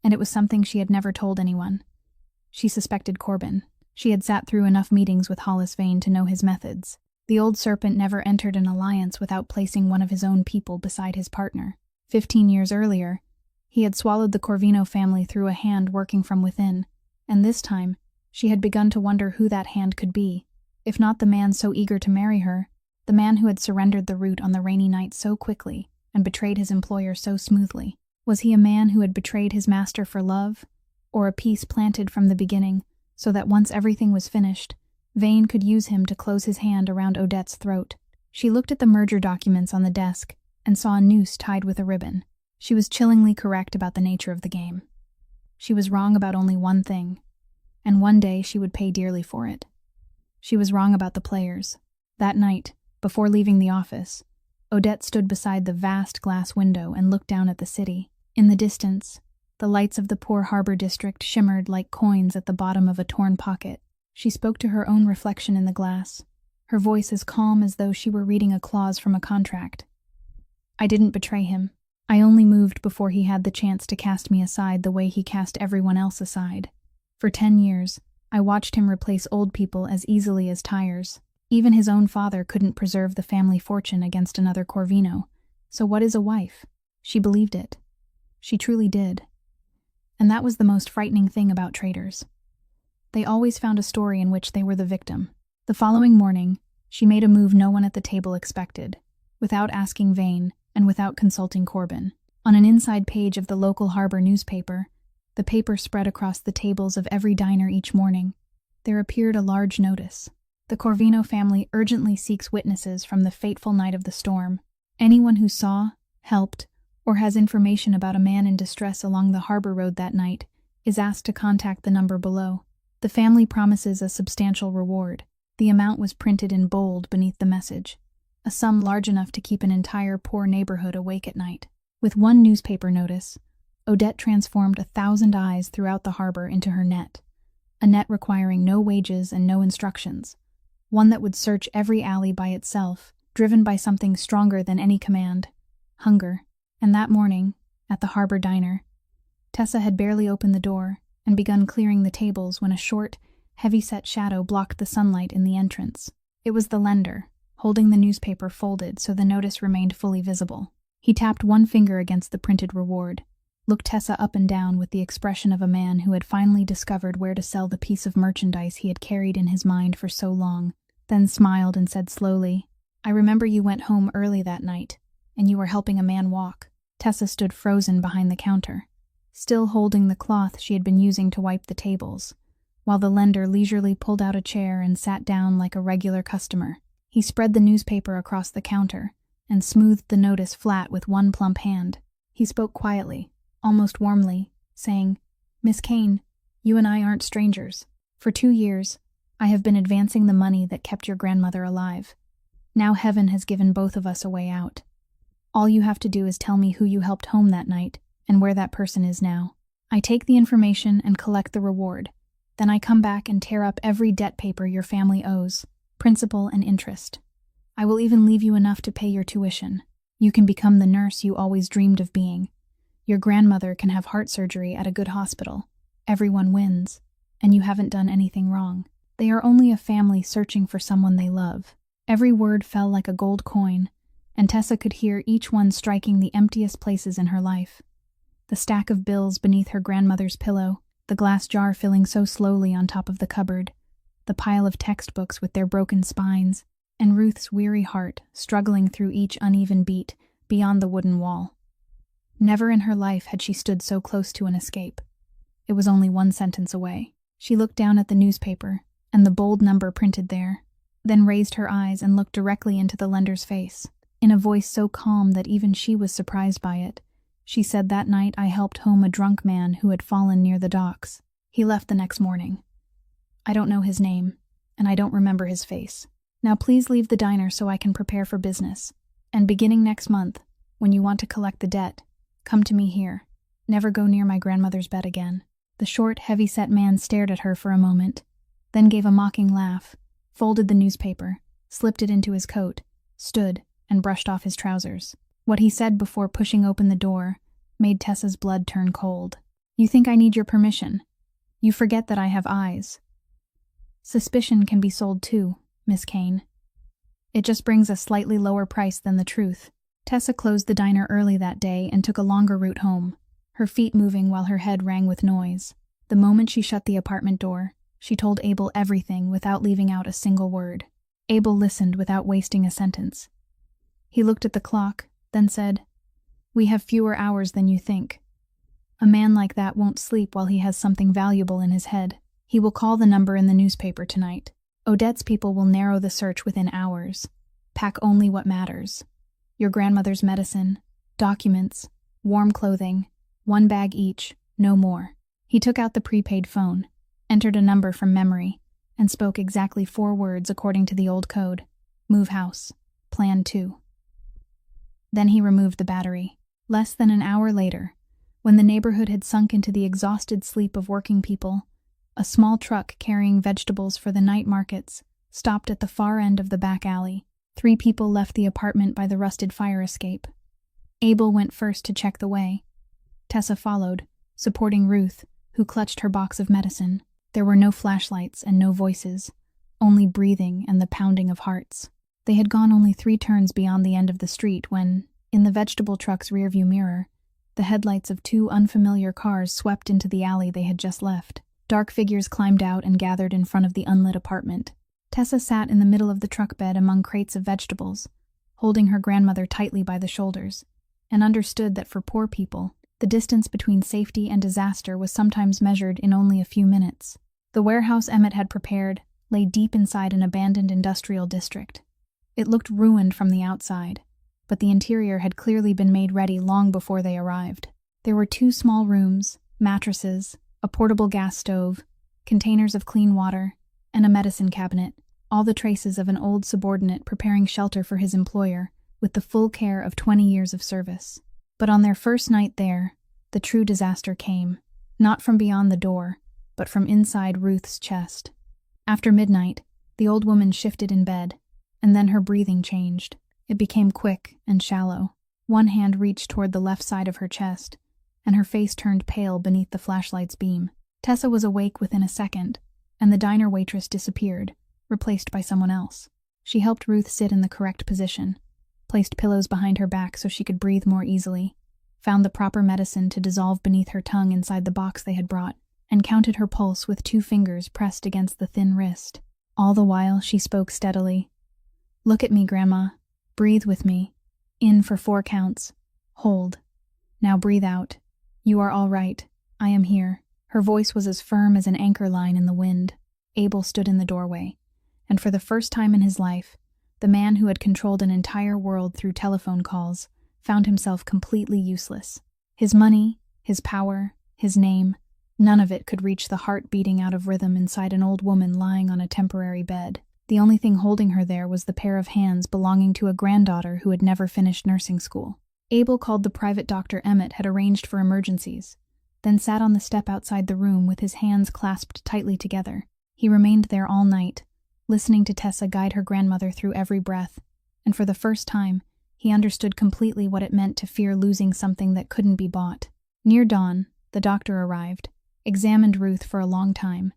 and it was something she had never told anyone. She suspected Corbin. She had sat through enough meetings with Hollis Vane to know his methods. The old serpent never entered an alliance without placing one of his own people beside his partner. 15 years earlier, he had swallowed the Corvino family through a hand working from within, and this time, she had begun to wonder who that hand could be, if not the man so eager to marry her, the man who had surrendered the route on the rainy night so quickly and betrayed his employer so smoothly. Was he a man who had betrayed his master for love, or a piece planted from the beginning so that once everything was finished, Vane could use him to close his hand around Odette's throat? She looked at the merger documents on the desk and saw a noose tied with a ribbon. She was chillingly correct about the nature of the game. She was wrong about only one thing, and one day she would pay dearly for it. She was wrong about the players. That night, before leaving the office, Odette stood beside the vast glass window and looked down at the city. In the distance, the lights of the poor harbor district shimmered like coins at the bottom of a torn pocket. She spoke to her own reflection in the glass, her voice as calm as though she were reading a clause from a contract. "I didn't betray him. I only moved before he had the chance to cast me aside the way he cast everyone else aside. For 10 years, I watched him replace old people as easily as tires. Even his own father couldn't preserve the family fortune against another Corvino. So what is a wife?" She believed it. She truly did. And that was the most frightening thing about traitors. They always found a story in which they were the victim. The following morning, she made a move no one at the table expected, without asking Vane and without consulting Corbin. On an inside page of the local harbor newspaper, the paper spread across the tables of every diner each morning, there appeared a large notice. "The Corvino family urgently seeks witnesses from the fateful night of the storm. Anyone who saw, helped, or has information about a man in distress along the harbor road that night is asked to contact the number below. The family promises a substantial reward." The amount was printed in bold beneath the message, a sum large enough to keep an entire poor neighborhood awake at night. With one newspaper notice, Odette transformed 1,000 eyes throughout the harbor into her net, a net requiring no wages and no instructions, one that would search every alley by itself, driven by something stronger than any command: hunger. And that morning, at the harbor diner, Tessa had barely opened the door and begun clearing the tables when a short, heavy-set shadow blocked the sunlight in the entrance. It was the lender, holding the newspaper folded so the notice remained fully visible. He tapped one finger against the printed reward, looked Tessa up and down with the expression of a man who had finally discovered where to sell the piece of merchandise he had carried in his mind for so long, then smiled and said slowly, "I remember you went home early that night, and you were helping a man walk." Tessa stood frozen behind the counter, still holding the cloth she had been using to wipe the tables, while the lender leisurely pulled out a chair and sat down like a regular customer. He spread the newspaper across the counter and smoothed the notice flat with one plump hand. He spoke quietly, almost warmly, saying, "Miss Kane, you and I aren't strangers. For 2 years, I have been advancing the money that kept your grandmother alive. Now heaven has given both of us a way out. All you have to do is tell me who you helped home that night and where that person is now. I take the information and collect the reward. Then I come back and tear up every debt paper your family owes, principal and interest. I will even leave you enough to pay your tuition. You can become the nurse you always dreamed of being. Your grandmother can have heart surgery at a good hospital. Everyone wins, and you haven't done anything wrong. They are only a family searching for someone they love." Every word fell like a gold coin, and Tessa could hear each one striking the emptiest places in her life. The stack of bills beneath her grandmother's pillow, the glass jar filling so slowly on top of the cupboard, the pile of textbooks with their broken spines, and Ruth's weary heart struggling through each uneven beat beyond the wooden wall. Never in her life had she stood so close to an escape. It was only one sentence away. She looked down at the newspaper and the bold number printed there, then raised her eyes and looked directly into the lender's face. In a voice so calm that even she was surprised by it, she said, "That night I helped home a drunk man who had fallen near the docks. He left the next morning. I don't know his name, and I don't remember his face. Now please leave the diner so I can prepare for business. And beginning next month, when you want to collect the debt, come to me here. Never go near my grandmother's bed again." The short, heavy-set man stared at her for a moment, then gave a mocking laugh, folded the newspaper, slipped it into his coat, stood, and brushed off his trousers. What he said before pushing open the door made Tessa's blood turn cold. "You think I need your permission? You forget that I have eyes. Suspicion can be sold too, Miss Kane. It just brings a slightly lower price than the truth." Tessa closed the diner early that day and took a longer route home, her feet moving while her head rang with noise. The moment she shut the apartment door, she told Abel everything without leaving out a single word. Abel listened without wasting a sentence. He looked at the clock, then said, "We have fewer hours than you think. A man like that won't sleep while he has something valuable in his head. He will call the number in the newspaper tonight. Odette's people will narrow the search within hours. Pack only what matters. Your grandmother's medicine, documents, warm clothing, 1 bag each, no more." He took out the prepaid phone, entered a number from memory, and spoke exactly 4 words according to the old code. "Move house. Plan 2. Then he removed the battery. Less than an hour later, when the neighborhood had sunk into the exhausted sleep of working people, a small truck carrying vegetables for the night markets stopped at the far end of the back alley. 3 people left the apartment by the rusted fire escape. Abel went first to check the way. Tessa followed, supporting Ruth, who clutched her box of medicine. There were no flashlights and no voices, only breathing and the pounding of hearts. They had gone only 3 turns beyond the end of the street when, in the vegetable truck's rearview mirror, the headlights of 2 unfamiliar cars swept into the alley they had just left. Dark figures climbed out and gathered in front of the unlit apartment. Tessa sat in the middle of the truck bed among crates of vegetables, holding her grandmother tightly by the shoulders, and understood that for poor people, the distance between safety and disaster was sometimes measured in only a few minutes. The warehouse Emmett had prepared lay deep inside an abandoned industrial district. It looked ruined from the outside, but the interior had clearly been made ready long before they arrived. There were 2 small rooms, mattresses, a portable gas stove, containers of clean water, and a medicine cabinet, all the traces of an old subordinate preparing shelter for his employer with the full care of 20 years of service. But on their first night there, the true disaster came, not from beyond the door, but from inside Ruth's chest. After midnight, the old woman shifted in bed, and then her breathing changed. It became quick and shallow. One hand reached toward the left side of her chest, and her face turned pale beneath the flashlight's beam. Tessa was awake within a second, and the diner waitress disappeared, replaced by someone else. She helped Ruth sit in the correct position, placed pillows behind her back so she could breathe more easily, found the proper medicine to dissolve beneath her tongue inside the box they had brought, and counted her pulse with 2 fingers pressed against the thin wrist. All the while, she spoke steadily. "Look at me, Grandma. Breathe with me. In for 4 counts. Hold. Now breathe out. You are all right. I am here." Her voice was as firm as an anchor line in the wind. Abel stood in the doorway, and for the first time in his life, the man who had controlled an entire world through telephone calls found himself completely useless. His money, his power, his name, none of it could reach the heart beating out of rhythm inside an old woman lying on a temporary bed. The only thing holding her there was the pair of hands belonging to a granddaughter who had never finished nursing school. Abel called the private doctor Emmett had arranged for emergencies, then sat on the step outside the room with his hands clasped tightly together. He remained there all night, listening to Tessa guide her grandmother through every breath, and for the first time, he understood completely what it meant to fear losing something that couldn't be bought. Near dawn, the doctor arrived, examined Ruth for a long time,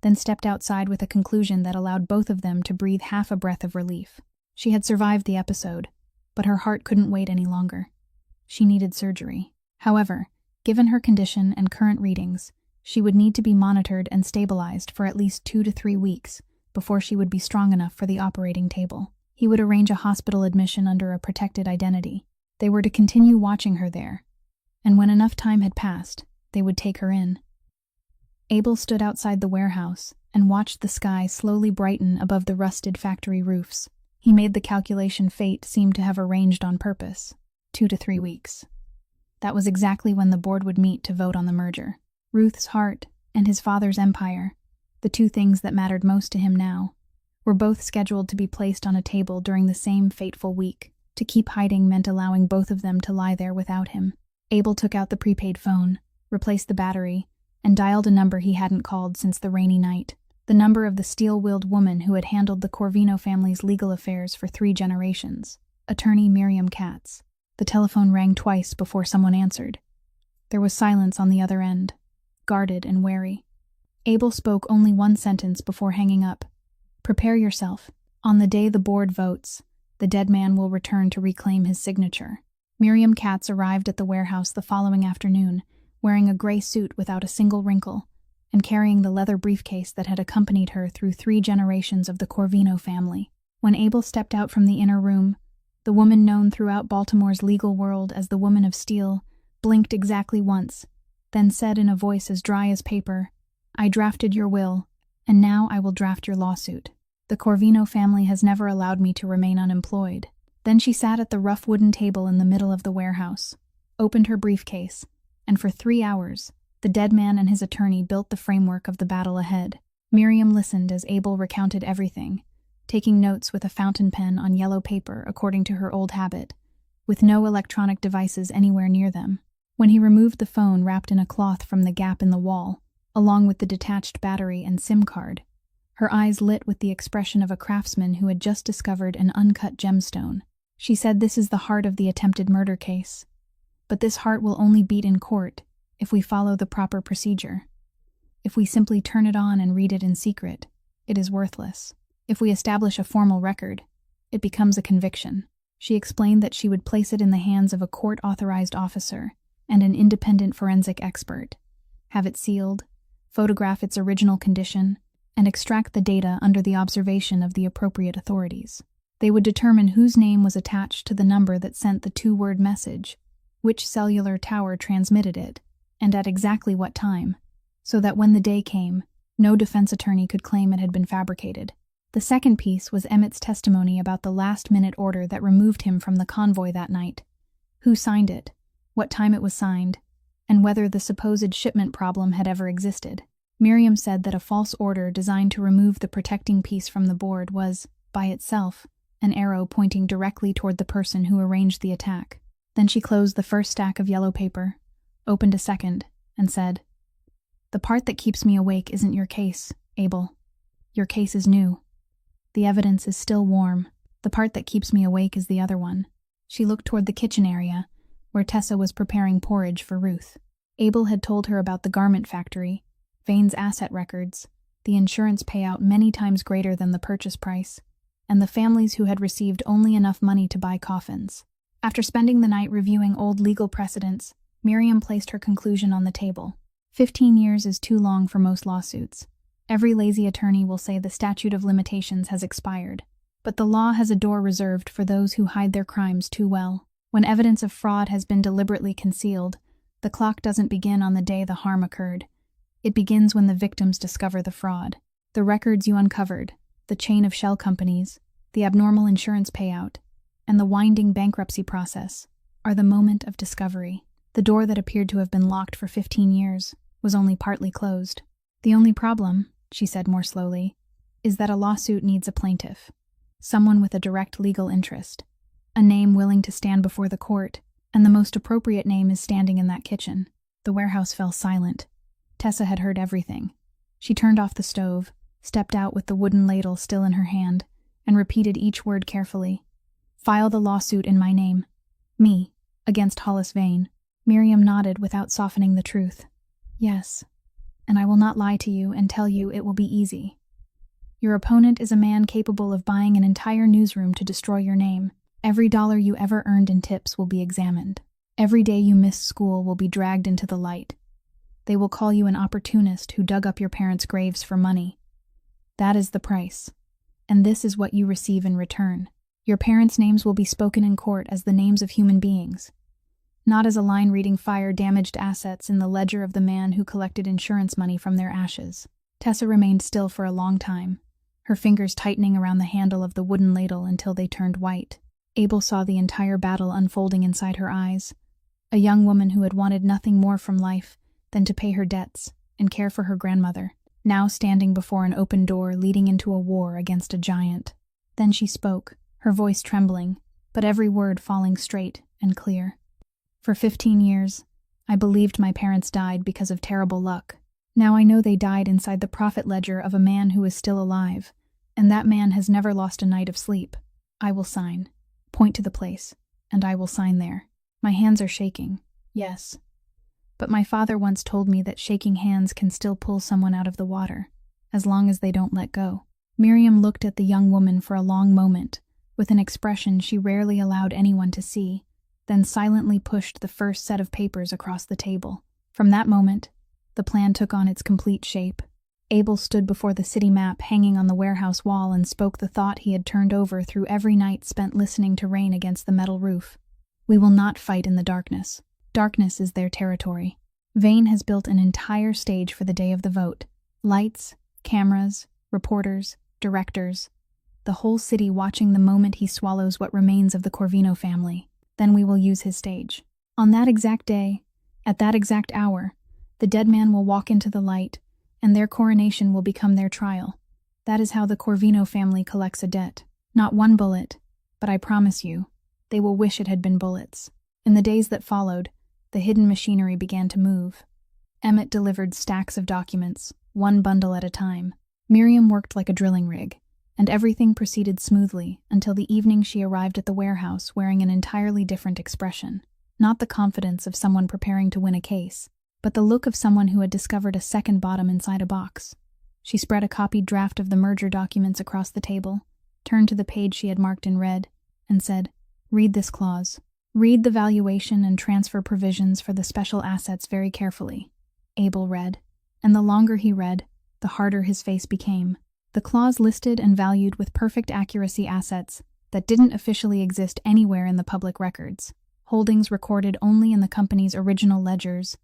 then stepped outside with a conclusion that allowed both of them to breathe half a breath of relief. She had survived the episode, but her heart couldn't wait any longer. She needed surgery. However, given her condition and current readings, she would need to be monitored and stabilized for at least 2 to 3 weeks before she would be strong enough for the operating table. He would arrange a hospital admission under a protected identity. They were to continue watching her there, and when enough time had passed, they would take her in. Abel stood outside the warehouse and watched the sky slowly brighten above the rusted factory roofs. He made the calculation fate seemed to have arranged on purpose. 2 to 3 weeks. That was exactly when the board would meet to vote on the merger. Ruth's heart and his father's empire, the 2 things that mattered most to him now, were both scheduled to be placed on a table during the same fateful week. To keep hiding meant allowing both of them to lie there without him. Abel took out the prepaid phone, replaced the battery, and dialed a number he hadn't called since the rainy night. The number of the steel-willed woman who had handled the Corvino family's legal affairs for 3 generations, attorney Miriam Katz. The telephone rang twice before someone answered. There was silence on the other end, guarded and wary. Abel spoke only 1 sentence before hanging up. "Prepare yourself. On the day the board votes, the dead man will return to reclaim his signature." Miriam Katz arrived at the warehouse the following afternoon, wearing a gray suit without a single wrinkle, and carrying the leather briefcase that had accompanied her through 3 generations of the Corvino family. When Abel stepped out from the inner room, the woman known throughout Baltimore's legal world as the Woman of Steel blinked exactly once, then said in a voice as dry as paper, "I drafted your will, and now I will draft your lawsuit. The Corvino family has never allowed me to remain unemployed." Then she sat at the rough wooden table in the middle of the warehouse, opened her briefcase, and for 3 hours, the dead man and his attorney built the framework of the battle ahead. Miriam listened as Abel recounted everything, taking notes with a fountain pen on yellow paper according to her old habit, with no electronic devices anywhere near them. When he removed the phone wrapped in a cloth from the gap in the wall, along with the detached battery and SIM card, her eyes lit with the expression of a craftsman who had just discovered an uncut gemstone. She said, "This is the heart of the attempted murder case. But this heart will only beat in court if we follow the proper procedure. If we simply turn it on and read it in secret, it is worthless. If we establish a formal record, it becomes a conviction." She explained that she would place it in the hands of a court-authorized officer and an independent forensic expert, have it sealed, photograph its original condition, and extract the data under the observation of the appropriate authorities. They would determine whose name was attached to the number that sent the 2-word message, which cellular tower transmitted it, and at exactly what time, so that when the day came, no defense attorney could claim it had been fabricated. The second piece was Emmett's testimony about the last-minute order that removed him from the convoy that night. Who signed it, what time it was signed, and whether the supposed shipment problem had ever existed. Miriam said that a false order designed to remove the protecting piece from the board was, by itself, an arrow pointing directly toward the person who arranged the attack. Then she closed the first stack of yellow paper, opened a second, and said, "The part that keeps me awake isn't your case, Abel. Your case is new. The evidence is still warm. The part that keeps me awake is the other one." She looked toward the kitchen area, where Tessa was preparing porridge for Ruth. Abel had told her about the garment factory, Vane's asset records, the insurance payout many times greater than the purchase price, and the families who had received only enough money to buy coffins. After spending the night reviewing old legal precedents, Miriam placed her conclusion on the table. 15 years is too long for most lawsuits. Every lazy attorney will say the statute of limitations has expired. But the law has a door reserved for those who hide their crimes too well. When evidence of fraud has been deliberately concealed, the clock doesn't begin on the day the harm occurred. It begins when the victims discover the fraud. The records you uncovered, the chain of shell companies, the abnormal insurance payout, and the winding bankruptcy process are the moment of discovery. The door that appeared to have been locked for 15 years was only partly closed. The only problem, she said more slowly, is that a lawsuit needs a plaintiff. Someone with a direct legal interest. A name willing to stand before the court, and the most appropriate name is standing in that kitchen. The warehouse fell silent. Tessa had heard everything. She turned off the stove, stepped out with the wooden ladle still in her hand, and repeated each word carefully. File the lawsuit in my name. Me, against Hollis Vane. Miriam nodded without softening the truth. Yes, and I will not lie to you and tell you it will be easy. Your opponent is a man capable of buying an entire newsroom to destroy your name. Every dollar you ever earned in tips will be examined. Every day you missed school will be dragged into the light. They will call you an opportunist who dug up your parents' graves for money. That is the price. And this is what you receive in return. Your parents' names will be spoken in court as the names of human beings, not as a line reading fire-damaged assets in the ledger of the man who collected insurance money from their ashes. Tessa remained still for a long time, her fingers tightening around the handle of the wooden ladle until they turned white. Abel saw the entire battle unfolding inside her eyes. A young woman who had wanted nothing more from life than to pay her debts and care for her grandmother, now standing before an open door leading into a war against a giant. Then she spoke, her voice trembling, but every word falling straight and clear. For 15 years, I believed my parents died because of terrible luck. Now I know they died inside the profit ledger of a man who is still alive, and that man has never lost a night of sleep. I will sign. Point to the place, and I will sign there. My hands are shaking, yes. But my father once told me that shaking hands can still pull someone out of the water, as long as they don't let go. Miriam looked at the young woman for a long moment, with an expression she rarely allowed anyone to see, then silently pushed the first set of papers across the table. From that moment, the plan took on its complete shape. Abel stood before the city map hanging on the warehouse wall and spoke the thought he had turned over through every night spent listening to rain against the metal roof. We will not fight in the darkness. Darkness is their territory. Vane has built an entire stage for the day of the vote. Lights, cameras, reporters, directors. The whole city watching the moment he swallows what remains of the Corvino family. Then we will use his stage. On that exact day, at that exact hour, the dead man will walk into the light, and their coronation will become their trial. That is how the Corvino family collects a debt. Not one bullet, but I promise you, they will wish it had been bullets. In the days that followed, the hidden machinery began to move. Emmett delivered stacks of documents, one bundle at a time. Miriam worked like a drilling rig, and everything proceeded smoothly until the evening she arrived at the warehouse wearing an entirely different expression. Not the confidence of someone preparing to win a case, but the look of someone who had discovered a second bottom inside a box. She spread a copied draft of the merger documents across the table, turned to the page she had marked in red, and said, "Read this clause. Read the valuation and transfer provisions for the special assets very carefully." Abel read, and the longer he read, the harder his face became. The clause listed and valued with perfect accuracy assets that didn't officially exist anywhere in the public records. Holdings recorded only in the company's original ledgers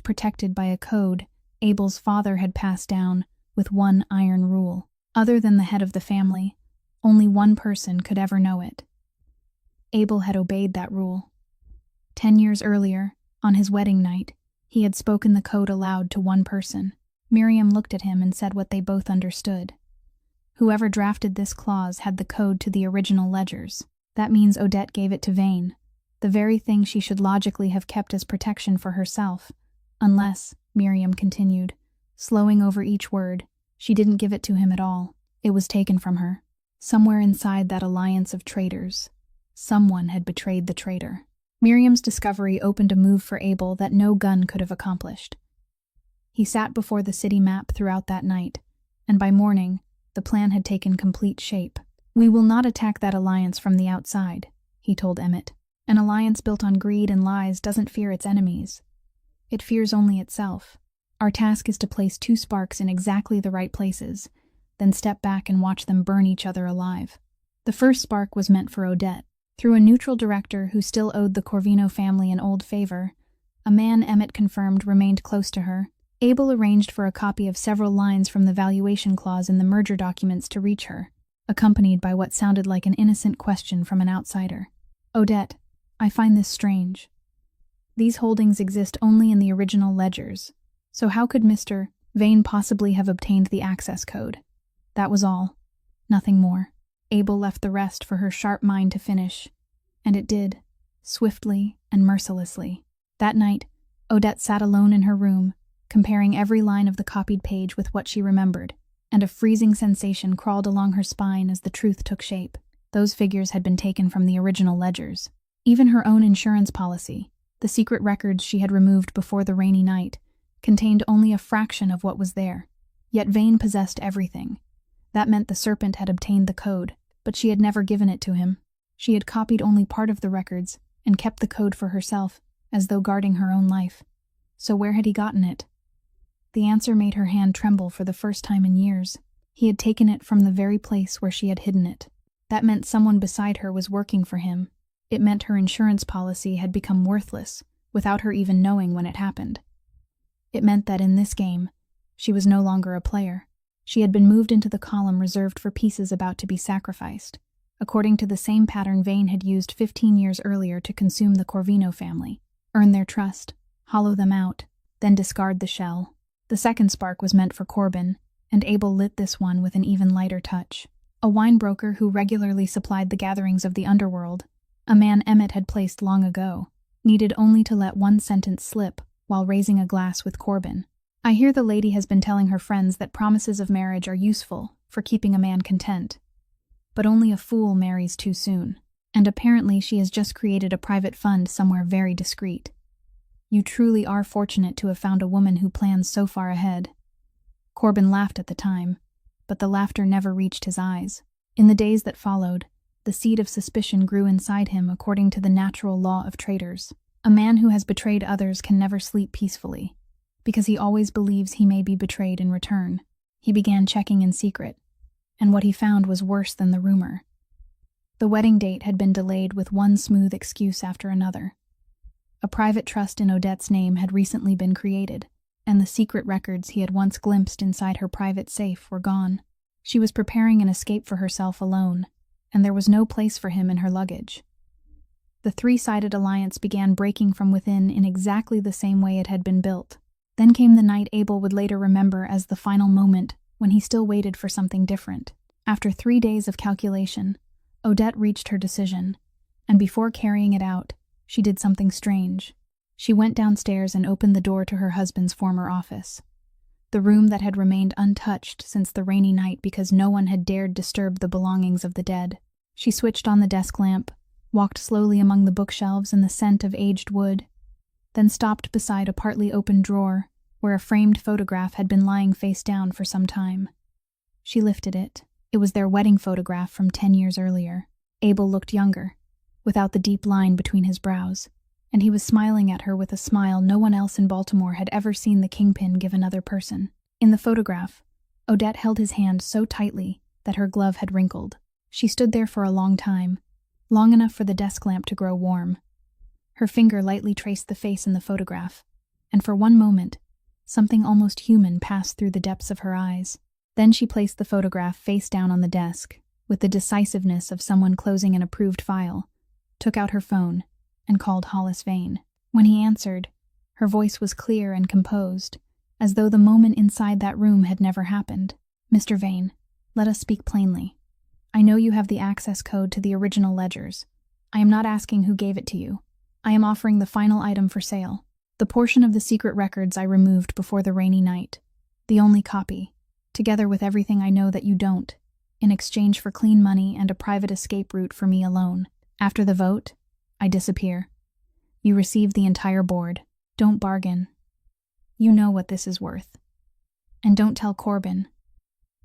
protected by a code Abel's father had passed down with one iron rule. Other than the head of the family, only one person could ever know it. Abel had obeyed that rule. 10 years earlier, on his wedding night, he had spoken the code aloud to one person. Miriam looked at him and said what they both understood. Whoever drafted this clause had the code to the original ledgers. That means Odette gave it to Vane, the very thing she should logically have kept as protection for herself. Unless, Miriam continued, slowing over each word, she didn't give it to him at all. It was taken from her. Somewhere inside that alliance of traitors, someone had betrayed the traitor. Miriam's discovery opened a move for Abel that no gun could have accomplished. He sat before the city map throughout that night, and by morning, the plan had taken complete shape. "We will not attack that alliance from the outside," he told Emmett. "An alliance built on greed and lies doesn't fear its enemies. It fears only itself. Our task is to place two sparks in exactly the right places, then step back and watch them burn each other alive." The first spark was meant for Odette. Through a neutral director who still owed the Corvino family an old favor, a man Emmett confirmed remained close to her. Abel arranged for a copy of several lines from the valuation clause in the merger documents to reach her, accompanied by what sounded like an innocent question from an outsider. "Odette, I find this strange. These holdings exist only in the original ledgers, so how could Mr. Vane possibly have obtained the access code?" That was all. Nothing more. Abel left the rest for her sharp mind to finish, and it did, swiftly and mercilessly. That night, Odette sat alone in her room, comparing every line of the copied page with what she remembered, and a freezing sensation crawled along her spine as the truth took shape. Those figures had been taken from the original ledgers. Even her own insurance policy, the secret records she had removed before the rainy night, contained only a fraction of what was there. Yet Vane possessed everything. That meant the serpent had obtained the code, but she had never given it to him. She had copied only part of the records and kept the code for herself, as though guarding her own life. So where had he gotten it? The answer made her hand tremble for the first time in years. He had taken it from the very place where she had hidden it. That meant someone beside her was working for him. It meant her insurance policy had become worthless, without her even knowing when it happened. It meant that in this game, she was no longer a player. She had been moved into the column reserved for pieces about to be sacrificed, according to the same pattern Vane had used 15 years earlier to consume the Corvino family, earn their trust, hollow them out, then discard the shell. The second spark was meant for Corbin, and Abel lit this one with an even lighter touch. A wine broker who regularly supplied the gatherings of the underworld, a man Emmett had placed long ago, needed only to let one sentence slip while raising a glass with Corbin. "I hear the lady has been telling her friends that promises of marriage are useful for keeping a man content. But only a fool marries too soon, and apparently she has just created a private fund somewhere very discreet. You truly are fortunate to have found a woman who plans so far ahead." Corbin laughed at the time, but the laughter never reached his eyes. In the days that followed, the seed of suspicion grew inside him according to the natural law of traitors. A man who has betrayed others can never sleep peacefully, because he always believes he may be betrayed in return. He began checking in secret, and what he found was worse than the rumor. The wedding date had been delayed with one smooth excuse after another. A private trust in Odette's name had recently been created, and the secret records he had once glimpsed inside her private safe were gone. She was preparing an escape for herself alone, and there was no place for him in her luggage. The three-sided alliance began breaking from within in exactly the same way it had been built. Then came the night Abel would later remember as the final moment when he still waited for something different. After 3 days of calculation, Odette reached her decision, and before carrying it out, she did something strange. She went downstairs and opened the door to her husband's former office, the room that had remained untouched since the rainy night because no one had dared disturb the belongings of the dead. She switched on the desk lamp, walked slowly among the bookshelves in the scent of aged wood, then stopped beside a partly open drawer where a framed photograph had been lying face down for some time. She lifted it. It was their wedding photograph from 10 years earlier. Abel looked younger, without the deep line between his brows, and he was smiling at her with a smile no one else in Baltimore had ever seen the kingpin give another person. In the photograph, Odette held his hand so tightly that her glove had wrinkled. She stood there for a long time, long enough for the desk lamp to grow warm. Her finger lightly traced the face in the photograph, and for one moment, something almost human passed through the depths of her eyes. Then she placed the photograph face down on the desk, with the decisiveness of someone closing an approved file, took out her phone, and called Hollis Vane. When he answered, her voice was clear and composed, as though the moment inside that room had never happened. "Mr. Vane, let us speak plainly. I know you have the access code to the original ledgers. I am not asking who gave it to you. I am offering the final item for sale, the portion of the secret records I removed before the rainy night, the only copy, together with everything I know that you don't, in exchange for clean money and a private escape route for me alone. After the vote, I disappear. You receive the entire board. Don't bargain. You know what this is worth. And don't tell Corbin.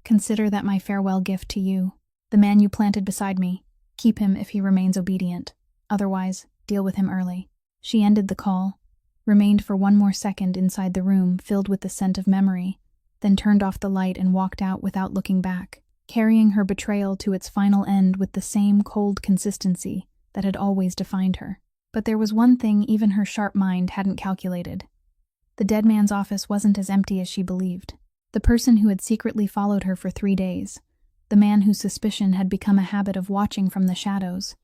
Consider that my farewell gift to you." The man you planted beside me. Keep him if he remains obedient. Otherwise, deal with him early." She ended the call, remained for one more second inside the room filled with the scent of memory, then turned off the light and walked out without looking back, carrying her betrayal to its final end with the same cold consistency that had always defined her. But there was one thing even her sharp mind hadn't calculated. The dead man's office wasn't as empty as she believed. The person who had secretly followed her for 3 days, the man whose suspicion had become a habit of watching from the shadows,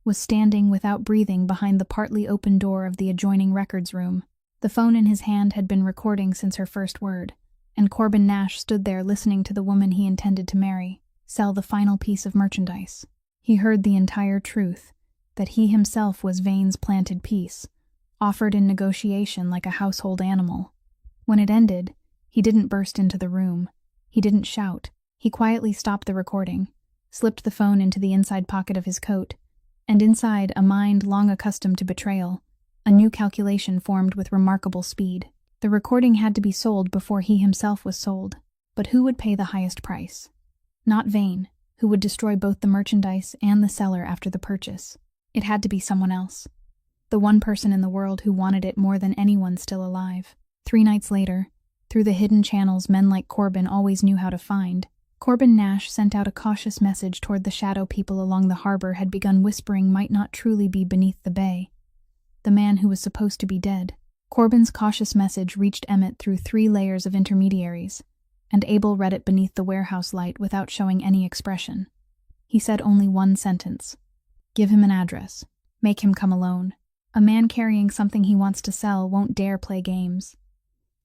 was standing without breathing behind the partly open door of the adjoining records room. The phone in his hand had been recording since her first word, and Corbin Nash stood there listening to the woman he intended to marry, sell the final piece of merchandise. He heard the entire truth, that he himself was Vane's planted piece, offered in negotiation like a household animal. When it ended, he didn't burst into the room. He didn't shout. He quietly stopped the recording, slipped the phone into the inside pocket of his coat, and inside a mind long accustomed to betrayal, a new calculation formed with remarkable speed. The recording had to be sold before he himself was sold. But who would pay the highest price? Not Vane, who would destroy both the merchandise and the seller after the purchase. It had to be someone else. The one person in the world who wanted it more than anyone still alive. 3 nights later, through the hidden channels men like Corbin always knew how to find, Corbin Nash sent out a cautious message toward the shadow people along the harbor had begun whispering might not truly be beneath the bay. The man who was supposed to be dead. Corbin's cautious message reached Emmett through 3 layers of intermediaries, and Abel read it beneath the warehouse light without showing any expression. He said only one sentence. "Give him an address. Make him come alone. A man carrying something he wants to sell won't dare play games.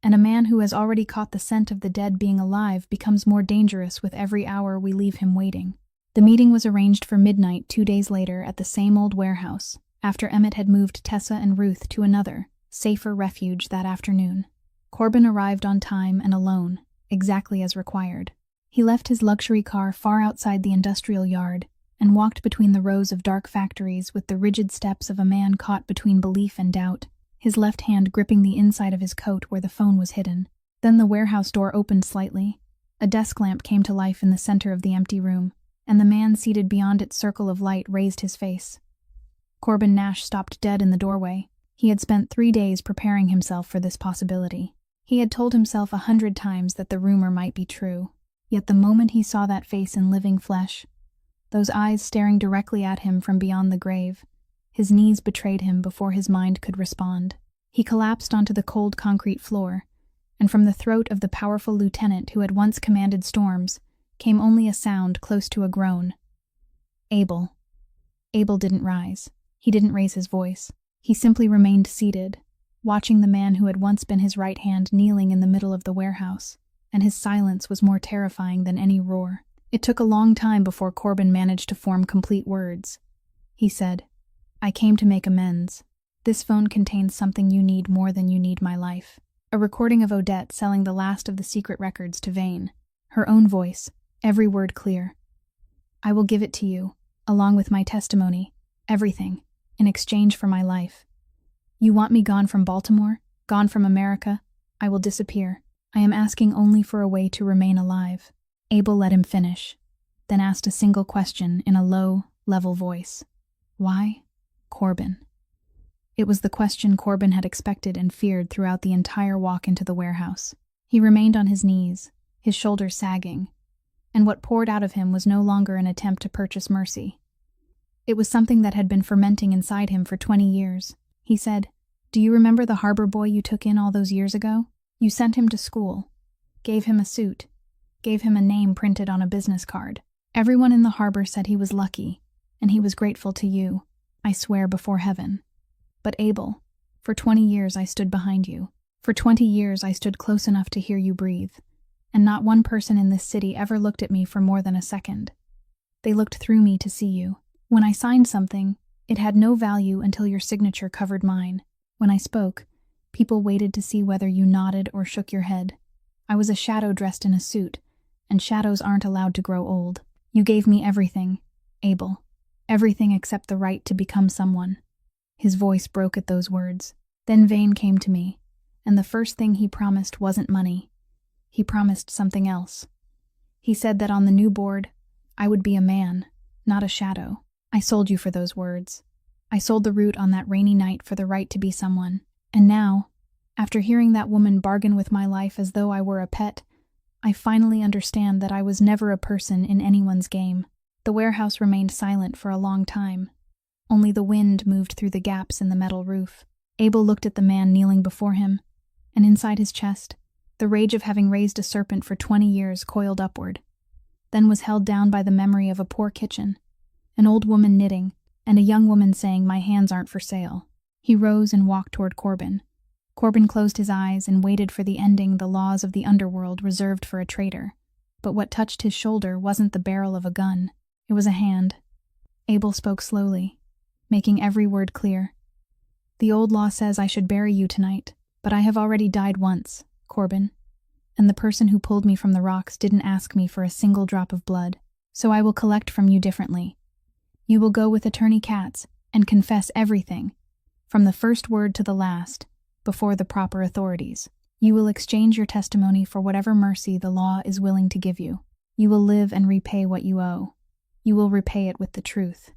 And a man who has already caught the scent of the dead being alive becomes more dangerous with every hour we leave him waiting." The meeting was arranged for midnight 2 days later at the same old warehouse, after Emmett had moved Tessa and Ruth to another, safer refuge that afternoon. Corbin arrived on time and alone, exactly as required. He left his luxury car far outside the industrial yard and walked between the rows of dark factories with the rigid steps of a man caught between belief and doubt, his left hand gripping the inside of his coat where the phone was hidden. Then the warehouse door opened slightly. A desk lamp came to life in the center of the empty room, and the man seated beyond its circle of light raised his face. Corbin Nash stopped dead in the doorway. He had spent 3 days preparing himself for this possibility. He had told himself 100 times that the rumor might be true. Yet the moment he saw that face in living flesh, those eyes staring directly at him from beyond the grave, his knees betrayed him before his mind could respond. He collapsed onto the cold concrete floor, and from the throat of the powerful lieutenant who had once commanded storms came only a sound close to a groan. Abel. Abel didn't rise. He didn't raise his voice. He simply remained seated, watching the man who had once been his right hand kneeling in the middle of the warehouse, and his silence was more terrifying than any roar. It took a long time before Corbin managed to form complete words. He said, "I came to make amends. This phone contains something you need more than you need my life." A recording of Odette selling the last of the secret records to Vane. Her own voice, every word clear. "I will give it to you, along with my testimony, everything, in exchange for my life. You want me gone from Baltimore, gone from America? I will disappear. I am asking only for a way to remain alive." Abel let him finish, then asked a single question in a low, level voice. "Why, Corbin?" It was the question Corbin had expected and feared throughout the entire walk into the warehouse. He remained on his knees, his shoulders sagging, and what poured out of him was no longer an attempt to purchase mercy. It was something that had been fermenting inside him for 20 years. He said, "Do you remember the harbor boy you took in all those years ago? You sent him to school, gave him a suit, gave him a name printed on a business card. Everyone in the harbor said he was lucky, and he was grateful to you, I swear before heaven. But Abel, for 20 years I stood behind you. For 20 years I stood close enough to hear you breathe, and not one person in this city ever looked at me for more than a second. They looked through me to see you. When I signed something, it had no value until your signature covered mine. When I spoke, people waited to see whether you nodded or shook your head. I was a shadow dressed in a suit, and shadows aren't allowed to grow old. You gave me everything, Abel. Everything except the right to become someone." His voice broke at those words. Then Vane came to me, and the first thing he promised wasn't money. He promised something else. He said that on the new board, I would be a man, not a shadow. I sold you for those words. I sold the root on that rainy night for the right to be someone. And now, after hearing that woman bargain with my life as though I were a pet, I finally understand that I was never a person in anyone's game. The warehouse remained silent for a long time. Only the wind moved through the gaps in the metal roof. Abel looked at the man kneeling before him, and inside his chest, the rage of having raised a serpent for 20 years coiled upward, then was held down by the memory of a poor kitchen, an old woman knitting, and a young woman saying, "My hands aren't for sale." He rose and walked toward Corbin. Corbin closed his eyes and waited for the ending the laws of the underworld reserved for a traitor. But what touched his shoulder wasn't the barrel of a gun. It was a hand. Abel spoke slowly, making every word clear. "The old law says I should bury you tonight, but I have already died once, Corbin. And the person who pulled me from the rocks didn't ask me for a single drop of blood, so I will collect from you differently. You will go with Attorney Katz and confess everything, from the first word to the last, before the proper authorities. You will exchange your testimony for whatever mercy the law is willing to give you. You will live and repay what you owe. You will repay it with the truth.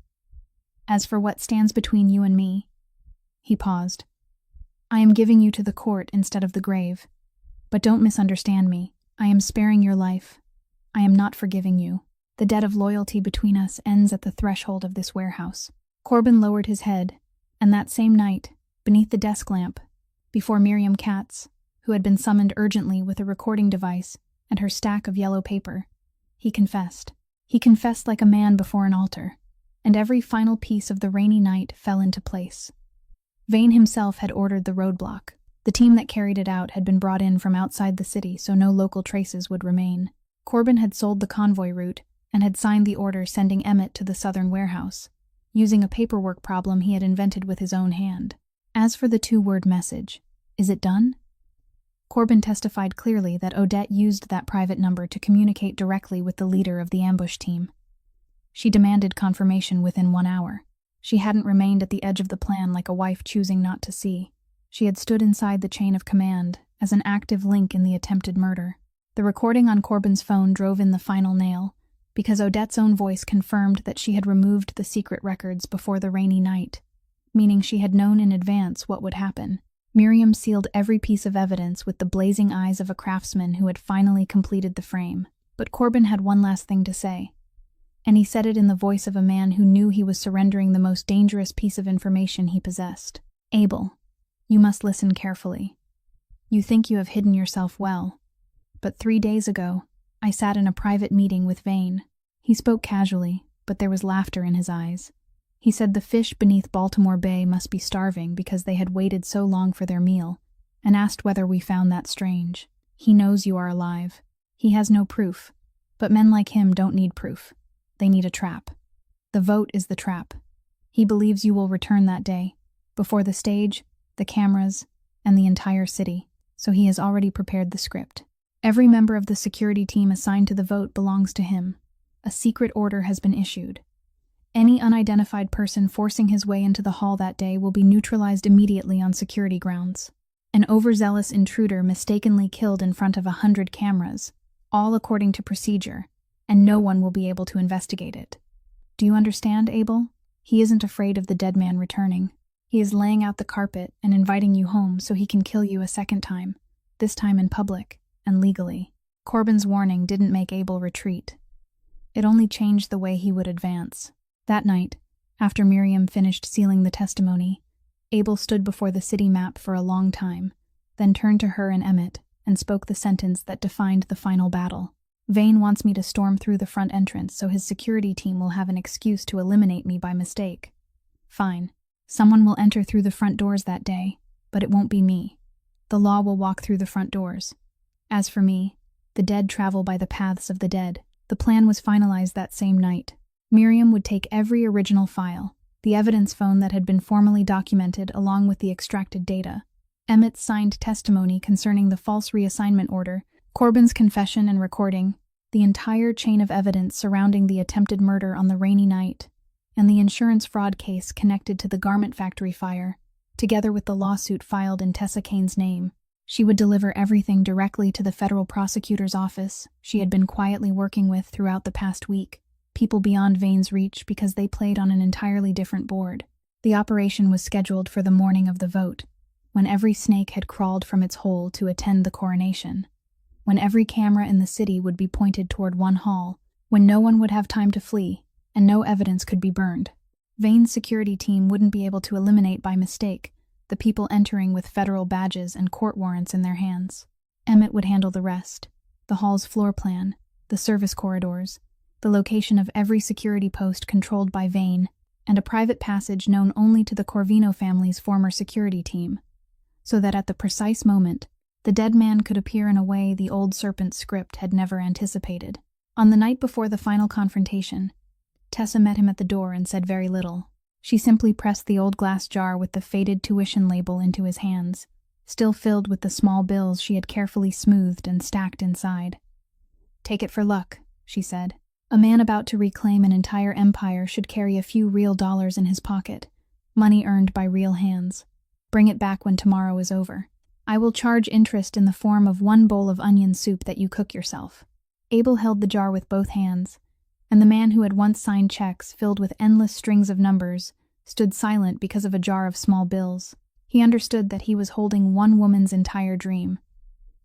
As for what stands between you and me," he paused, "I am giving you to the court instead of the grave. But don't misunderstand me. I am sparing your life. I am not forgiving you. The debt of loyalty between us ends at the threshold of this warehouse." Corbin lowered his head, and that same night, beneath the desk lamp, before Miriam Katz, who had been summoned urgently with a recording device and her stack of yellow paper, he confessed. He confessed like a man before an altar, and every final piece of the rainy night fell into place. Vane himself had ordered the roadblock. The team that carried it out had been brought in from outside the city so no local traces would remain. Corbin had sold the convoy route and had signed the order sending Emmett to the southern warehouse, using a paperwork problem he had invented with his own hand. As for the two-word message, "Is it done?" Corbin testified clearly that Odette used that private number to communicate directly with the leader of the ambush team. She demanded confirmation within 1 hour. She hadn't remained at the edge of the plan like a wife choosing not to see. She had stood inside the chain of command as an active link in the attempted murder. The recording on Corbin's phone drove in the final nail, because Odette's own voice confirmed that she had removed the secret records before the rainy night, meaning she had known in advance what would happen. Miriam sealed every piece of evidence with the blazing eyes of a craftsman who had finally completed the frame. But Corbin had one last thing to say, and he said it in the voice of a man who knew he was surrendering the most dangerous piece of information he possessed. "Abel, you must listen carefully. You think you have hidden yourself well, but 3 days ago, I sat in a private meeting with Vane." He spoke casually, but there was laughter in his eyes. He said the fish beneath Baltimore Bay must be starving because they had waited so long for their meal, and asked whether we found that strange. "He knows you are alive. He has no proof, but men like him don't need proof. They need a trap. The vote is the trap. He believes you will return that day, before the stage, the cameras, and the entire city, so he has already prepared the script. Every member of the security team assigned to the vote belongs to him. A secret order has been issued. Any unidentified person forcing his way into the hall that day will be neutralized immediately on security grounds. An overzealous intruder mistakenly killed in front of 100 cameras, all according to procedure, and no one will be able to investigate it. Do you understand, Abel? He isn't afraid of the dead man returning. He is laying out the carpet and inviting you home so he can kill you a second time, this time in public and legally." Corbin's warning didn't make Abel retreat. It only changed the way he would advance. That night, after Miriam finished sealing the testimony, Abel stood before the city map for a long time, then turned to her and Emmett and spoke the sentence that defined the final battle. "Vane wants me to storm through the front entrance so his security team will have an excuse to eliminate me by mistake. Fine. Someone will enter through the front doors that day, but it won't be me. The law will walk through the front doors. As for me, the dead travel by the paths of the dead." The plan was finalized that same night. Miriam would take every original file, the evidence phone that had been formally documented along with the extracted data, Emmett's signed testimony concerning the false reassignment order, Corbin's confession and recording, the entire chain of evidence surrounding the attempted murder on the rainy night, and the insurance fraud case connected to the garment factory fire, together with the lawsuit filed in Tessa Kane's name. She would deliver everything directly to the federal prosecutor's office she had been quietly working with throughout the past week. people beyond Vane's reach because they played on an entirely different board. The operation was scheduled for the morning of the vote, when every snake had crawled from its hole to attend the coronation, when every camera in the city would be pointed toward one hall, when no one would have time to flee, and no evidence could be burned. Vane's security team wouldn't be able to eliminate by mistake the people entering with federal badges and court warrants in their hands. Emmett would handle the rest: the hall's floor plan, the service corridors, the location of every security post controlled by Vane, and a private passage known only to the Corvino family's former security team, so that at the precise moment, the dead man could appear in a way the old serpent's script had never anticipated. On the night before the final confrontation, Tessa met him at the door and said very little. She simply pressed the old glass jar with the faded tuition label into his hands, still filled with the small bills she had carefully smoothed and stacked inside. "Take it for luck," she said. "A man about to reclaim an entire empire should carry a few real dollars in his pocket, money earned by real hands. Bring it back when tomorrow is over. I will charge interest in the form of 1 bowl of onion soup that you cook yourself." Abel held the jar with both hands, and the man who had once signed checks filled with endless strings of numbers stood silent because of a jar of small bills. He understood that he was holding one woman's entire dream,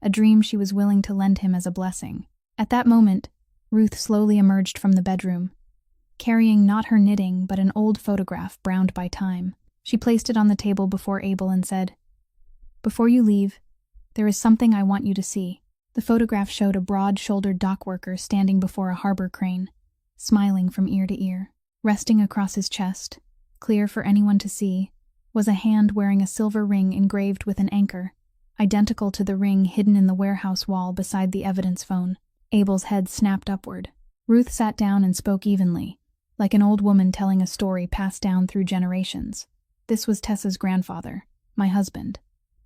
a dream she was willing to lend him as a blessing. At that moment, Ruth slowly emerged from the bedroom, carrying not her knitting but an old photograph browned by time. She placed it on the table before Abel and said, "Before you leave, there is something I want you to see." The photograph showed a broad-shouldered dock worker standing before a harbor crane, smiling from ear to ear. Resting across his chest, clear for anyone to see, was a hand wearing a silver ring engraved with an anchor, identical to the ring hidden in the warehouse wall beside the evidence phone. Abel's head snapped upward. Ruth sat down and spoke evenly, like an old woman telling a story passed down through generations. "This was Tessa's grandfather, my husband.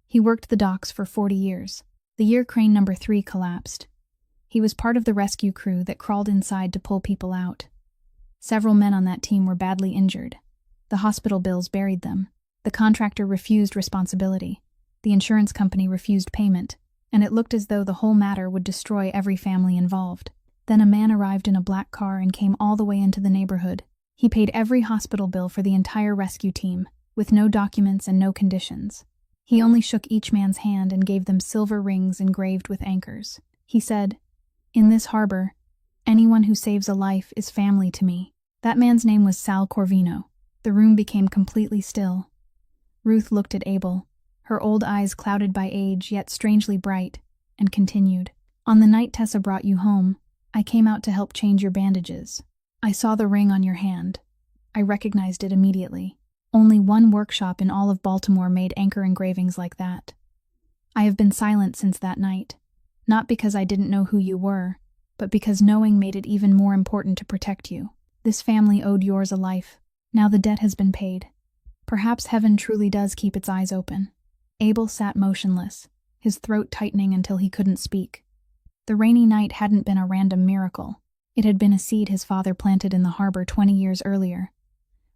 He worked the docks for 40 years. The year crane number 3 collapsed. He was part of the rescue crew that crawled inside to pull people out. Several men on that team were badly injured. The hospital bills buried them. The contractor refused responsibility. The insurance company refused payment, and it looked as though the whole matter would destroy every family involved. Then a man arrived in a black car and came all the way into the neighborhood. He paid every hospital bill for the entire rescue team, with no documents and no conditions. He only shook each man's hand and gave them silver rings engraved with anchors. He said, 'In this harbor, anyone who saves a life is family to me.' That man's name was Sal Corvino." The room became completely still. Ruth looked at Abel, her old eyes clouded by age yet strangely bright, and continued, "On the night Tessa brought you home, I came out to help change your bandages. I saw the ring on your hand. I recognized it immediately. Only one workshop in all of Baltimore made anchor engravings like that. I have been silent since that night, not because I didn't know who you were, but because knowing made it even more important to protect you. This family owed yours a life. Now the debt has been paid. Perhaps heaven truly does keep its eyes open." Abel sat motionless, his throat tightening until he couldn't speak. The rainy night hadn't been a random miracle. It had been a seed his father planted in the harbor 20 years earlier,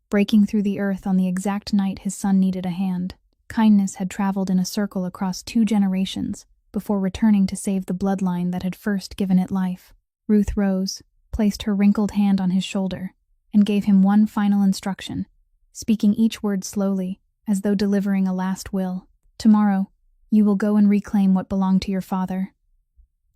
breaking through the earth on the exact night his son needed a hand. Kindness had traveled in a circle across 2 generations before returning to save the bloodline that had first given it life. Ruth rose, placed her wrinkled hand on his shoulder, and gave him one final instruction, speaking each word slowly, as though delivering a last will. "Tomorrow, you will go and reclaim what belonged to your father.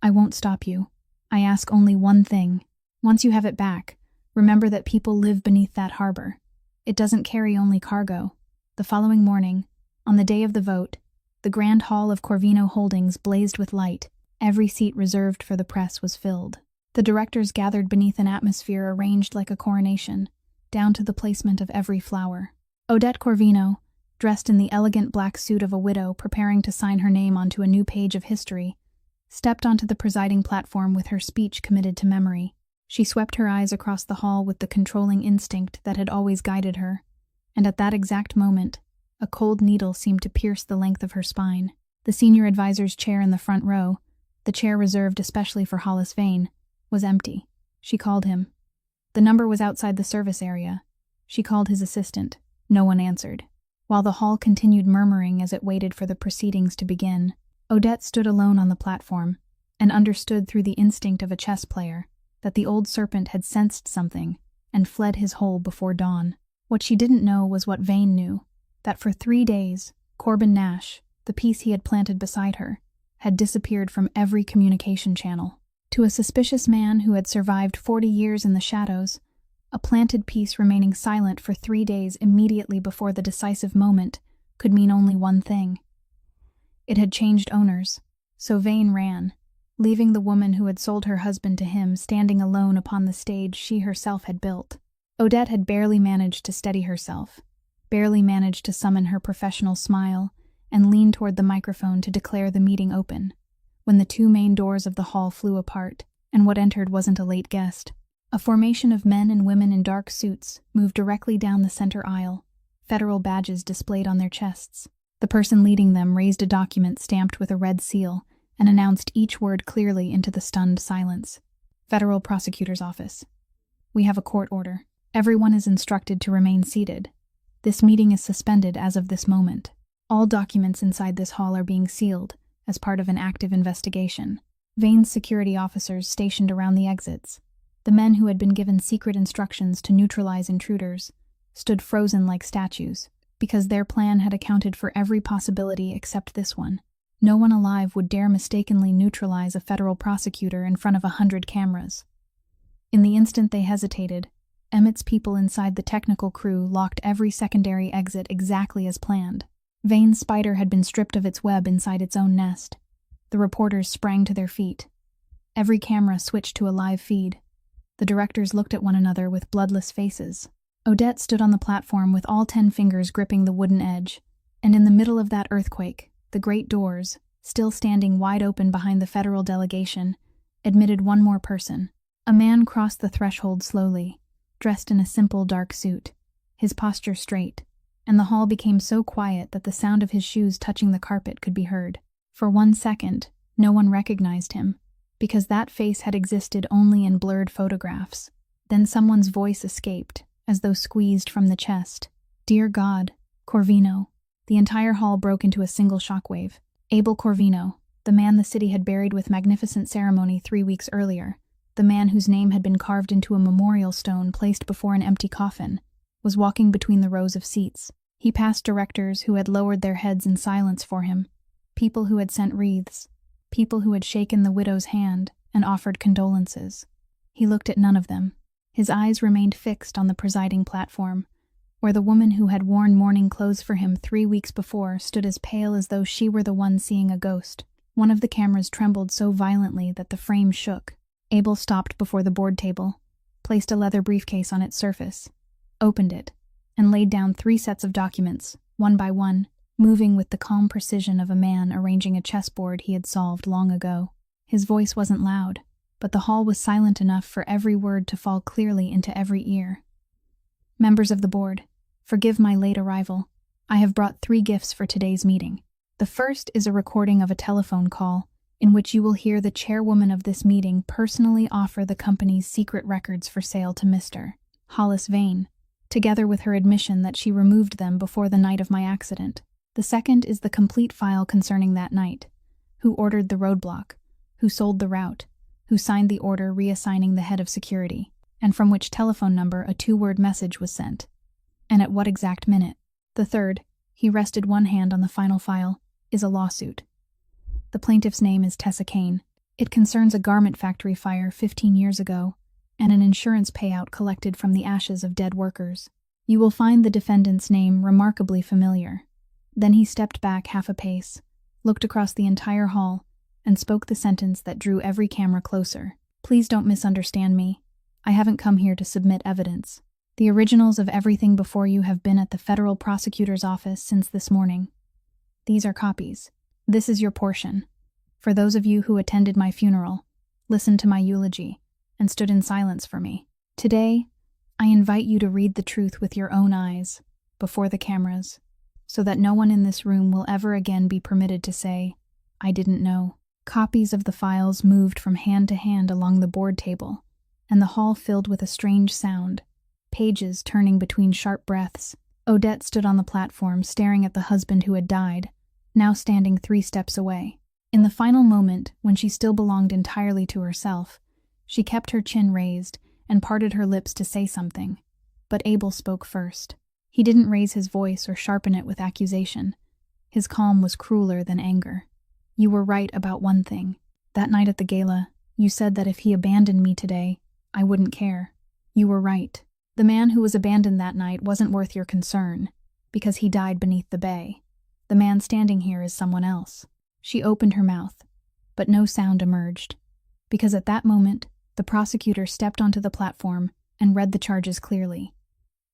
I won't stop you. I ask only one thing. Once you have it back, remember that people live beneath that harbor. It doesn't carry only cargo." The following morning, on the day of the vote, the grand hall of Corvino Holdings blazed with light. Every seat reserved for the press was filled. The directors gathered beneath an atmosphere arranged like a coronation, down to the placement of every flower. Odette Corvino, dressed in the elegant black suit of a widow preparing to sign her name onto a new page of history, stepped onto the presiding platform with her speech committed to memory. She swept her eyes across the hall with the controlling instinct that had always guided her, and at that exact moment, a cold needle seemed to pierce the length of her spine. The senior advisor's chair in the front row, the chair reserved especially for Hollis Vane, was empty. She called him. The number was outside the service area. She called his assistant. No one answered. While the hall continued murmuring as it waited for the proceedings to begin, Odette stood alone on the platform and understood through the instinct of a chess player that the old serpent had sensed something and fled his hole before dawn. What she didn't know was what Vane knew, that for 3 days, Corbin Nash, the piece he had planted beside her, had disappeared from every communication channel. To a suspicious man who had survived 40 years in the shadows, a planted piece remaining silent for 3 days immediately before the decisive moment could mean only one thing. It had changed owners, so Vane ran, leaving the woman who had sold her husband to him standing alone upon the stage she herself had built. Odette had barely managed to steady herself, barely managed to summon her professional smile and lean toward the microphone to declare the meeting open, when the 2 main doors of the hall flew apart, and what entered wasn't a late guest. A formation of men and women in dark suits moved directly down the center aisle, federal badges displayed on their chests. The person leading them raised a document stamped with a red seal and announced each word clearly into the stunned silence. Federal Prosecutor's Office. We have a court order. Everyone is instructed to remain seated. This meeting is suspended as of this moment. All documents inside this hall are being sealed as part of an active investigation. Vane's security officers stationed around the exits, the men who had been given secret instructions to neutralize intruders, stood frozen like statues, because their plan had accounted for every possibility except this one. No one alive would dare mistakenly neutralize a federal prosecutor in front of 100 cameras. In the instant they hesitated, Emmett's people inside the technical crew locked every secondary exit exactly as planned. Vane's spider had been stripped of its web inside its own nest. The reporters sprang to their feet. Every camera switched to a live feed. The directors looked at one another with bloodless faces. Odette stood on the platform with all 10 fingers gripping the wooden edge, and in the middle of that earthquake, the great doors, still standing wide open behind the federal delegation, admitted one more person. A man crossed the threshold slowly, dressed in a simple dark suit, his posture straight, and the hall became so quiet that the sound of his shoes touching the carpet could be heard. For 1 second, no one recognized him, because that face had existed only in blurred photographs. Then someone's voice escaped, as though squeezed from the chest. Dear God, Corvino. The entire hall broke into a single shockwave. Abel Corvino, the man the city had buried with magnificent ceremony 3 weeks earlier, the man whose name had been carved into a memorial stone placed before an empty coffin, was walking between the rows of seats. He passed directors who had lowered their heads in silence for him, people who had sent wreaths, people who had shaken the widow's hand and offered condolences. He looked at none of them. His eyes remained fixed on the presiding platform, where the woman who had worn mourning clothes for him 3 weeks before stood as pale as though she were the one seeing a ghost. One of the cameras trembled so violently that the frame shook. Abel stopped before the board table, placed a leather briefcase on its surface, opened it, and laid down 3 sets of documents, one by one, moving with the calm precision of a man arranging a chessboard he had solved long ago. His voice wasn't loud, but the hall was silent enough for every word to fall clearly into every ear. Members of the board, forgive my late arrival. I have brought 3 gifts for today's meeting. The first is a recording of a telephone call, in which you will hear the chairwoman of this meeting personally offer the company's secret records for sale to Mr. Hollis Vane, together with her admission that she removed them before the night of my accident. The second is the complete file concerning that night, who ordered the roadblock, who sold the route, who signed the order reassigning the head of security, and from which telephone number a 2-word message was sent, and at what exact minute. The third, he rested one hand on the final file, is a lawsuit. The plaintiff's name is Tessa Kane. It concerns a garment factory fire 15 years ago, and an insurance payout collected from the ashes of dead workers. You will find the defendant's name remarkably familiar. Then he stepped back half a pace, looked across the entire hall, and spoke the sentence that drew every camera closer. Please don't misunderstand me. I haven't come here to submit evidence. The originals of everything before you have been at the federal prosecutor's office since this morning. These are copies. This is your portion. For those of you who attended my funeral, listened to my eulogy, and stood in silence for me. Today, I invite you to read the truth with your own eyes, before the cameras, so that no one in this room will ever again be permitted to say, I didn't know. Copies of the files moved from hand to hand along the board table, and the hall filled with a strange sound, pages turning between sharp breaths. Odette stood on the platform staring at the husband who had died, now standing 3 steps away. In the final moment, when she still belonged entirely to herself, She kept her chin raised and parted her lips to say something. But Abel spoke first. He didn't raise his voice or sharpen it with accusation. His calm was crueler than anger. You were right about one thing. That night at the gala, you said that if he abandoned me today, I wouldn't care. You were right. The man who was abandoned that night wasn't worth your concern, because he died beneath the bay. The man standing here is someone else. She opened her mouth, but no sound emerged, because at that moment, the prosecutor stepped onto the platform and read the charges clearly.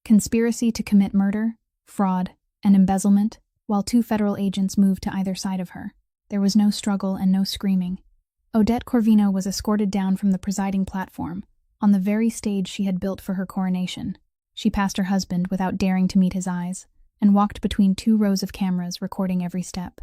Conspiracy to commit murder, fraud, and embezzlement, while 2 federal agents moved to either side of her. There was no struggle and no screaming. Odette Corvino was escorted down from the presiding platform, on the very stage she had built for her coronation. She passed her husband without daring to meet his eyes, and walked between 2 rows of cameras recording every step.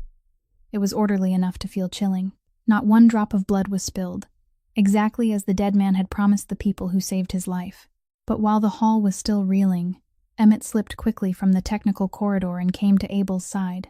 It was orderly enough to feel chilling. Not one drop of blood was spilled, exactly as the dead man had promised the people who saved his life. But while the hall was still reeling, Emmett slipped quickly from the technical corridor and came to Abel's side.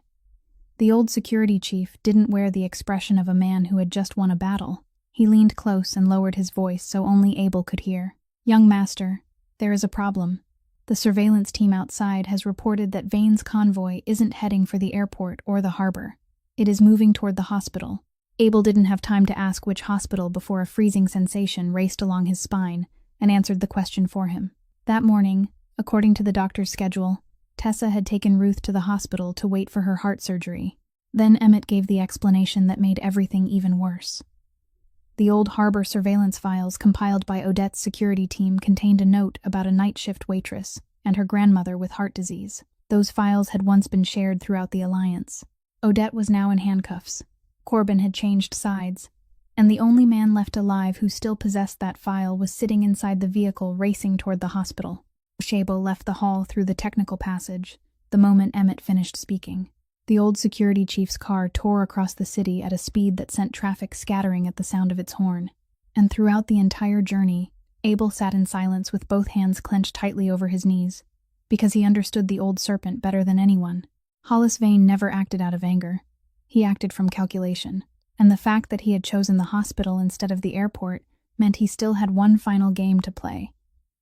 The old security chief didn't wear the expression of a man who had just won a battle. He leaned close and lowered his voice so only Abel could hear. "Young master, there is a problem. The surveillance team outside has reported that Vane's convoy isn't heading for the airport or the harbor. It is moving toward the hospital." Abel didn't have time to ask which hospital before a freezing sensation raced along his spine and answered the question for him. That morning, according to the doctor's schedule, Tessa had taken Ruth to the hospital to wait for her heart surgery. Then Emmett gave the explanation that made everything even worse. The old harbor surveillance files compiled by Odette's security team contained a note about a night shift waitress and her grandmother with heart disease. Those files had once been shared throughout the alliance. Odette was now in handcuffs. Corbin had changed sides, and the only man left alive who still possessed that file was sitting inside the vehicle racing toward the hospital. Shabo left the hall through the technical passage the moment Emmett finished speaking. The old security chief's car tore across the city at a speed that sent traffic scattering at the sound of its horn. And throughout the entire journey, Abel sat in silence with both hands clenched tightly over his knees, because he understood the old serpent better than anyone. Hollis Vane never acted out of anger. He acted from calculation, and the fact that he had chosen the hospital instead of the airport meant he still had one final game to play.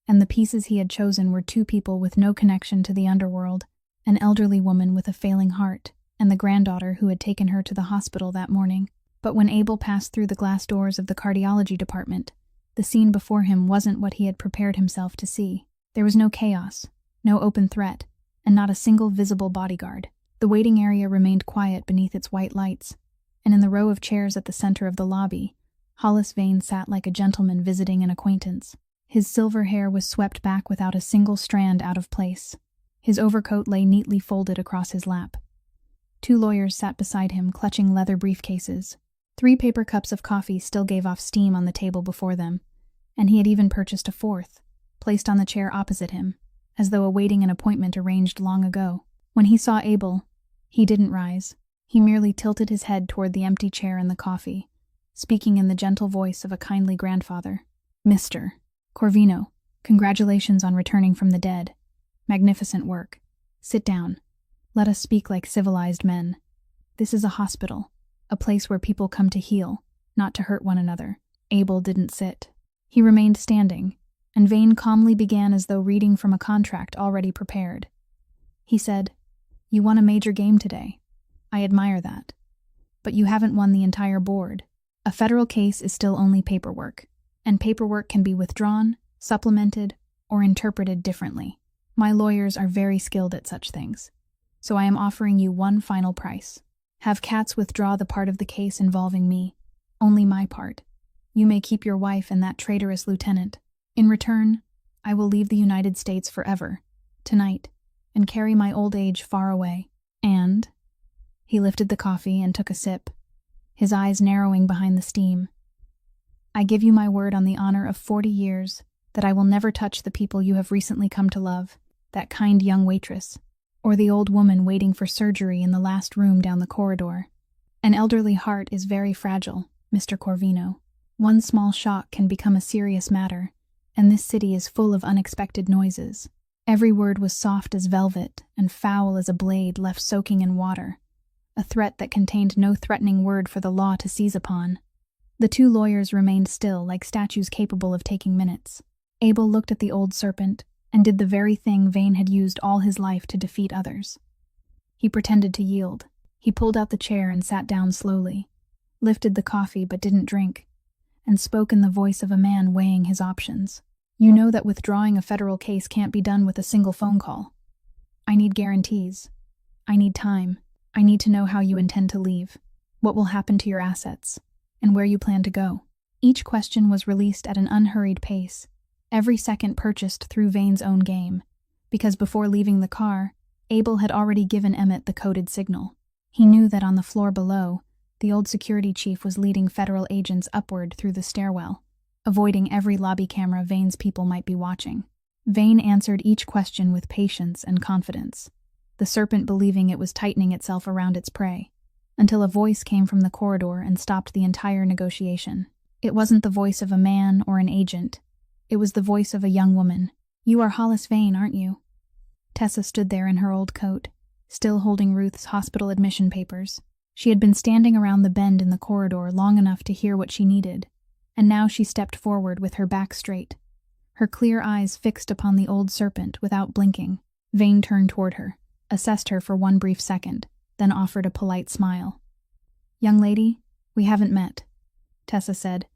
And the pieces he had chosen were 2 people with no connection to the underworld, an elderly woman with a failing heart, and the granddaughter who had taken her to the hospital that morning. But when Abel passed through the glass doors of the cardiology department, the scene before him wasn't what he had prepared himself to see. There was no chaos, no open threat, and not a single visible bodyguard. The waiting area remained quiet beneath its white lights, and in the row of chairs at the center of the lobby, Hollis Vane sat like a gentleman visiting an acquaintance. His silver hair was swept back without a single strand out of place. His overcoat lay neatly folded across his lap. 2 lawyers sat beside him, clutching leather briefcases. 3 paper cups of coffee still gave off steam on the table before them, and he had even purchased a 4th, placed on the chair opposite him, as though awaiting an appointment arranged long ago. When he saw Abel, he didn't rise. He merely tilted his head toward the empty chair and the coffee, speaking in the gentle voice of a kindly grandfather. "Mr. Corvino, congratulations on returning from the dead. Magnificent work. Sit down. Let us speak like civilized men. This is a hospital, a place where people come to heal, not to hurt one another." Abel didn't sit. He remained standing, and Vane calmly began as though reading from a contract already prepared. He said, "You won a major game today. I admire that. But you haven't won the entire board. A federal case is still only paperwork, and paperwork can be withdrawn, supplemented, or interpreted differently. My lawyers are very skilled at such things, so I am offering you one final price. Have Katz withdraw the part of the case involving me, only my part. You may keep your wife and that traitorous lieutenant. In return, I will leave the United States forever, tonight, and carry my old age far away. And..." He lifted the coffee and took a sip, his eyes narrowing behind the steam. "I give you my word on the honor of 40 years that I will never touch the people you have recently come to love, that kind young waitress, or the old woman waiting for surgery in the last room down the corridor. An elderly heart is very fragile, Mr. Corvino. One small shock can become a serious matter, and this city is full of unexpected noises." Every word was soft as velvet and foul as a blade left soaking in water, a threat that contained no threatening word for the law to seize upon. The two lawyers remained still, like statues capable of taking minutes. Abel looked at the old serpent and did the very thing Vane had used all his life to defeat others. He pretended to yield. He pulled out the chair and sat down slowly, lifted the coffee but didn't drink, and spoke in the voice of a man weighing his options. You know that withdrawing a federal case can't be done with a single phone call. I need guarantees. I need time. I need to know how you intend to leave, what will happen to your assets, and where you plan to go. Each question was released at an unhurried pace, every second purchased through Vane's own game, because before leaving the car, Abel had already given Emmett the coded signal. He knew that on the floor below, the old security chief was leading federal agents upward through the stairwell, avoiding every lobby camera Vane's people might be watching. Vane answered each question with patience and confidence, the serpent believing it was tightening itself around its prey, until a voice came from the corridor and stopped the entire negotiation. It wasn't the voice of a man or an agent. It was the voice of a young woman. You are Hollis Vane, aren't you? Tessa stood there in her old coat, still holding Ruth's hospital admission papers. She had been standing around the bend in the corridor long enough to hear what she needed, and now she stepped forward with her back straight, her clear eyes fixed upon the old serpent without blinking. Vane turned toward her, assessed her for one brief second, then offered a polite smile. Young lady, we haven't met, Tessa said.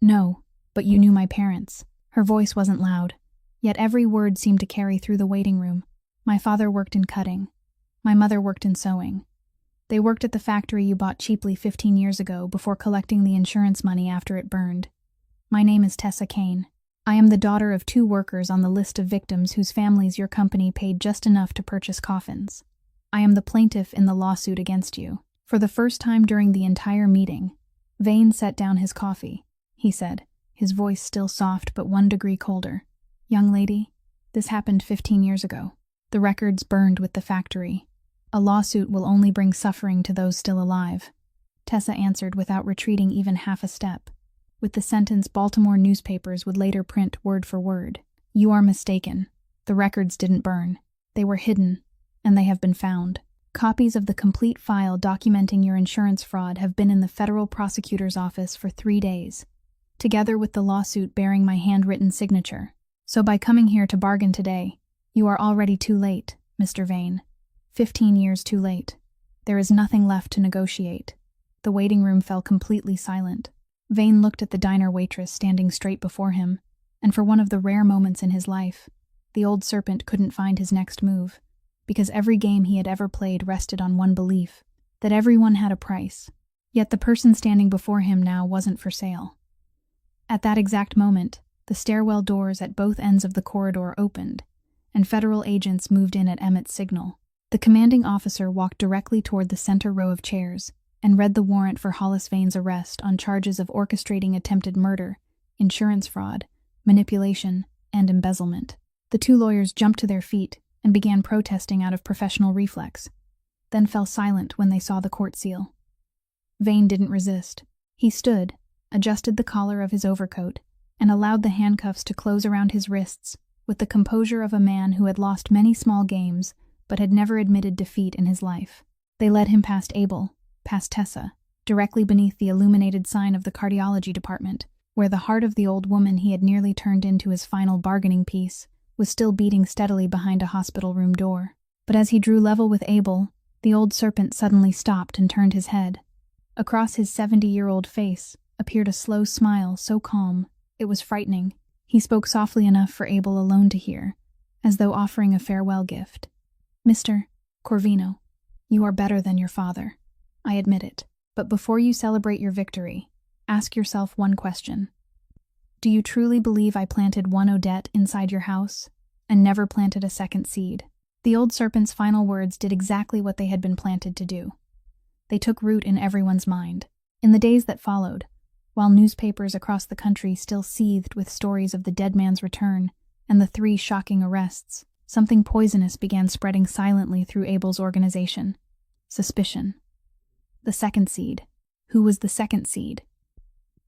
No, but you knew my parents. Her voice wasn't loud, yet every word seemed to carry through the waiting room. My father worked in cutting. My mother worked in sewing. They worked at the factory you bought cheaply 15 years ago before collecting the insurance money after it burned. My name is Tessa Kane. I am the daughter of 2 workers on the list of victims whose families your company paid just enough to purchase coffins. I am the plaintiff in the lawsuit against you. For the first time during the entire meeting, Vane set down his coffee. He said, his voice still soft but 1 degree colder. Young lady, this happened 15 years ago. The records burned with the factory. A lawsuit will only bring suffering to those still alive. Tessa answered without retreating even half a step, with the sentence Baltimore newspapers would later print word for word. You are mistaken. The records didn't burn. They were hidden, and they have been found. Copies of the complete file documenting your insurance fraud have been in the federal prosecutor's office for 3 days, together with the lawsuit bearing my handwritten signature. So by coming here to bargain today, you are already too late, Mr. Vane. 15 years too late. There is nothing left to negotiate. The waiting room fell completely silent. Vane looked at the diner waitress standing straight before him, and for one of the rare moments in his life, the old serpent couldn't find his next move, because every game he had ever played rested on one belief, that everyone had a price. Yet the person standing before him now wasn't for sale. At that exact moment, the stairwell doors at both ends of the corridor opened, and federal agents moved in at Emmett's signal. The commanding officer walked directly toward the center row of chairs and read the warrant for Hollis Vane's arrest on charges of orchestrating attempted murder, insurance fraud, manipulation, and embezzlement. The 2 lawyers jumped to their feet and began protesting out of professional reflex, then fell silent when they saw the court seal. Vane didn't resist. He stood, adjusted the collar of his overcoat, and allowed the handcuffs to close around his wrists with the composure of a man who had lost many small games but had never admitted defeat in his life. They led him past Abel, past Tessa, directly beneath the illuminated sign of the cardiology department, where the heart of the old woman he had nearly turned into his final bargaining piece was still beating steadily behind a hospital room door. But as he drew level with Abel, the old serpent suddenly stopped and turned his head. Across his 70-year-old face appeared a slow smile so calm, it was frightening. He spoke softly enough for Abel alone to hear, as though offering a farewell gift. Mr. Corvino, you are better than your father. I admit it. But before you celebrate your victory, ask yourself one question. Do you truly believe I planted 1 Odette inside your house and never planted a second seed? The old serpent's final words did exactly what they had been planted to do. They took root in everyone's mind. In the days that followed, while newspapers across the country still seethed with stories of the dead man's return and the 3 shocking arrests, something poisonous began spreading silently through Abel's organization. Suspicion. The second seed. Who was the second seed?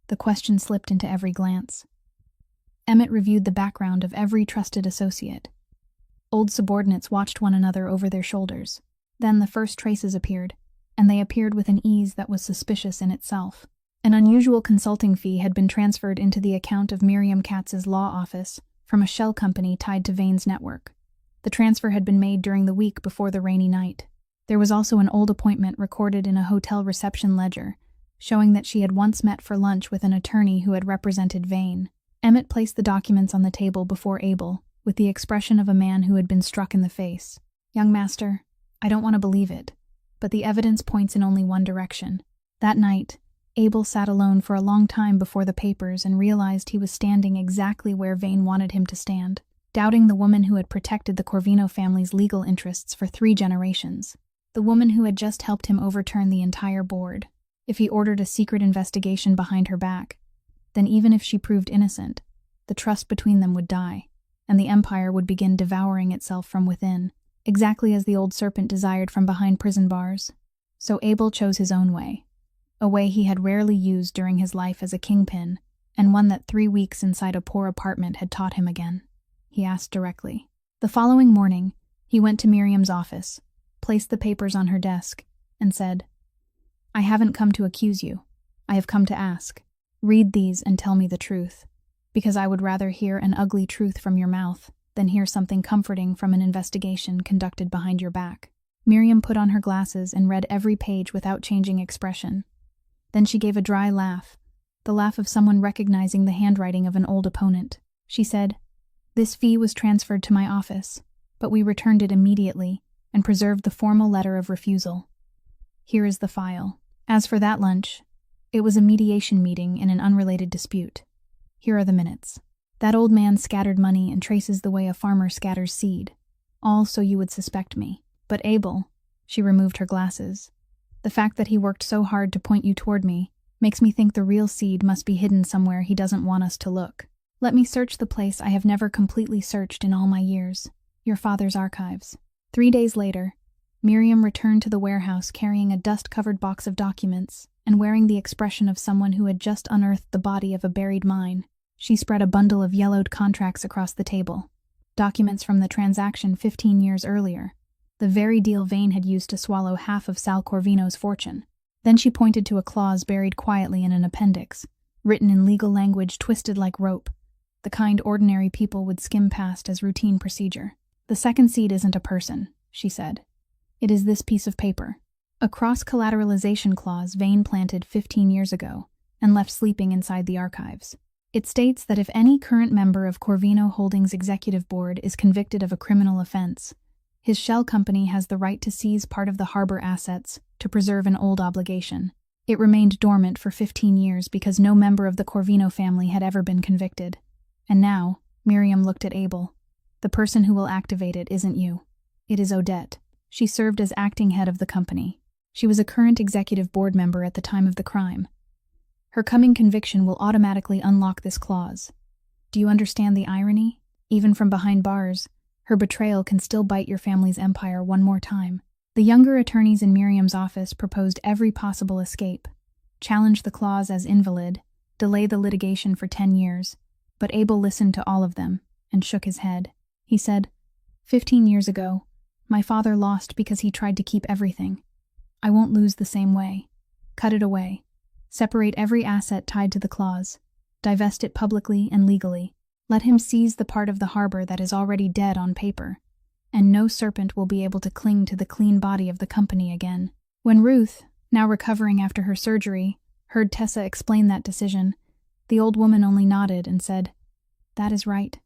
The question slipped into every glance. Emmett reviewed the background of every trusted associate. Old subordinates watched one another over their shoulders. Then the first traces appeared, and they appeared with an ease that was suspicious in itself. An unusual consulting fee had been transferred into the account of Miriam Katz's law office from a shell company tied to Vane's network. The transfer had been made during the week before the rainy night. There was also an old appointment recorded in a hotel reception ledger, showing that she had once met for lunch with an attorney who had represented Vane. Emmett placed the documents on the table before Abel, with the expression of a man who had been struck in the face. "Young master, I don't want to believe it, but the evidence points in only one direction." That night, Abel sat alone for a long time before the papers and realized he was standing exactly where Vane wanted him to stand, doubting the woman who had protected the Corvino family's legal interests for 3 generations. The woman who had just helped him overturn the entire board. If he ordered a secret investigation behind her back, then even if she proved innocent, the trust between them would die, and the empire would begin devouring itself from within, exactly as the old serpent desired from behind prison bars. So Abel chose his own way, a way he had rarely used during his life as a kingpin, and one that 3 weeks inside a poor apartment had taught him again. He asked directly. The following morning, he went to Miriam's office, placed the papers on her desk, and said, "I haven't come to accuse you. I have come to ask. Read these and tell me the truth, because I would rather hear an ugly truth from your mouth than hear something comforting from an investigation conducted behind your back." Miriam put on her glasses and read every page without changing expression. Then she gave a dry laugh, the laugh of someone recognizing the handwriting of an old opponent. She said, "This fee was transferred to my office, but we returned it immediately and preserved the formal letter of refusal. Here is the file. As for that lunch, it was a mediation meeting in an unrelated dispute. Here are the minutes. That old man scattered money and traces the way a farmer scatters seed, all so you would suspect me. But Abel," she removed her glasses, "the fact that he worked so hard to point you toward me makes me think the real seed must be hidden somewhere he doesn't want us to look. Let me search the place I have never completely searched in all my years, your father's archives." 3 days later, Miriam returned to the warehouse carrying a dust-covered box of documents and wearing the expression of someone who had just unearthed the body of a buried mine. She spread a bundle of yellowed contracts across the table, documents from the transaction 15 years earlier, the very deal Vane had used to swallow half of Sal Corvino's fortune. Then she pointed to a clause buried quietly in an appendix, written in legal language twisted like rope, the kind ordinary people would skim past as routine procedure. "The second seed isn't a person," she said. "It is this piece of paper. A cross-collateralization clause Vane planted 15 years ago and left sleeping inside the archives. It states that if any current member of Corvino Holdings' executive board is convicted of a criminal offense, his shell company has the right to seize part of the harbor assets to preserve an old obligation. It remained dormant for 15 years because no member of the Corvino family had ever been convicted. And now," Miriam looked at Abel, "the person who will activate it isn't you. It is Odette. She served as acting head of the company. She was a current executive board member at the time of the crime. Her coming conviction will automatically unlock this clause. Do you understand the irony? Even from behind bars, her betrayal can still bite your family's empire one more time." The younger attorneys in Miriam's office proposed every possible escape, challenged the clause as invalid, delay the litigation for 10 years, but Abel listened to all of them and shook his head. He said, 15 years ago, my father lost because he tried to keep everything. I won't lose the same way. Cut it away. Separate every asset tied to the clause. Divest it publicly and legally. Let him seize the part of the harbor that is already dead on paper, and no serpent will be able to cling to the clean body of the company again." When Ruth, now recovering after her surgery, heard Tessa explain that decision, the old woman only nodded and said, "That is right.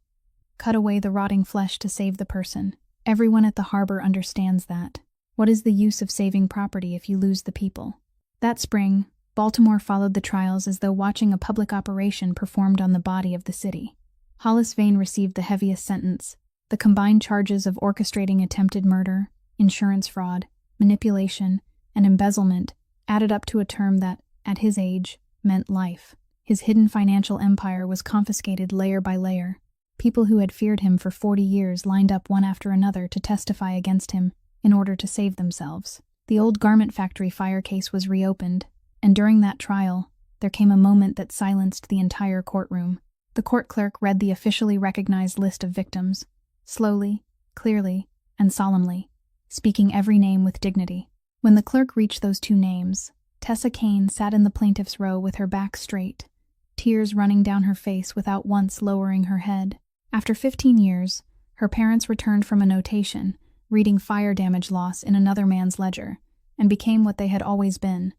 Cut away the rotting flesh to save the person. Everyone at the harbor understands that. What is the use of saving property if you lose the people?" That spring, Baltimore followed the trials as though watching a public operation performed on the body of the city. Hollis Vane received the heaviest sentence. The combined charges of orchestrating attempted murder, insurance fraud, manipulation, and embezzlement added up to a term that, at his age, meant life. His hidden financial empire was confiscated layer by layer. People who had feared him for 40 years lined up one after another to testify against him in order to save themselves. The old garment factory fire case was reopened, and during that trial, there came a moment that silenced the entire courtroom. The court clerk read the officially recognized list of victims, slowly, clearly, and solemnly, speaking every name with dignity. When the clerk reached those 2 names, Tessa Kane sat in the plaintiff's row with her back straight, tears running down her face without once lowering her head. After 15 years, her parents returned from a notation, reading fire damage loss in another man's ledger, and became what they had always been,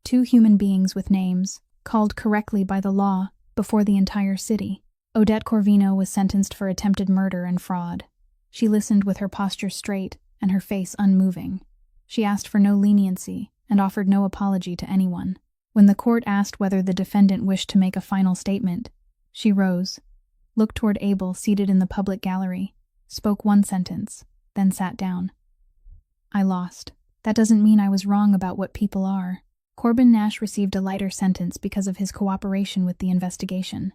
two human beings with names, called correctly by the law, before the entire city. Odette Corvino was sentenced for attempted murder and fraud. She listened with her posture straight and her face unmoving. She asked for no leniency and offered no apology to anyone. When the court asked whether the defendant wished to make a final statement, she rose, looked toward Abel seated in the public gallery, spoke one sentence, then sat down. "I lost. That doesn't mean I was wrong about what people are." Corbin Nash received a lighter sentence because of his cooperation with the investigation.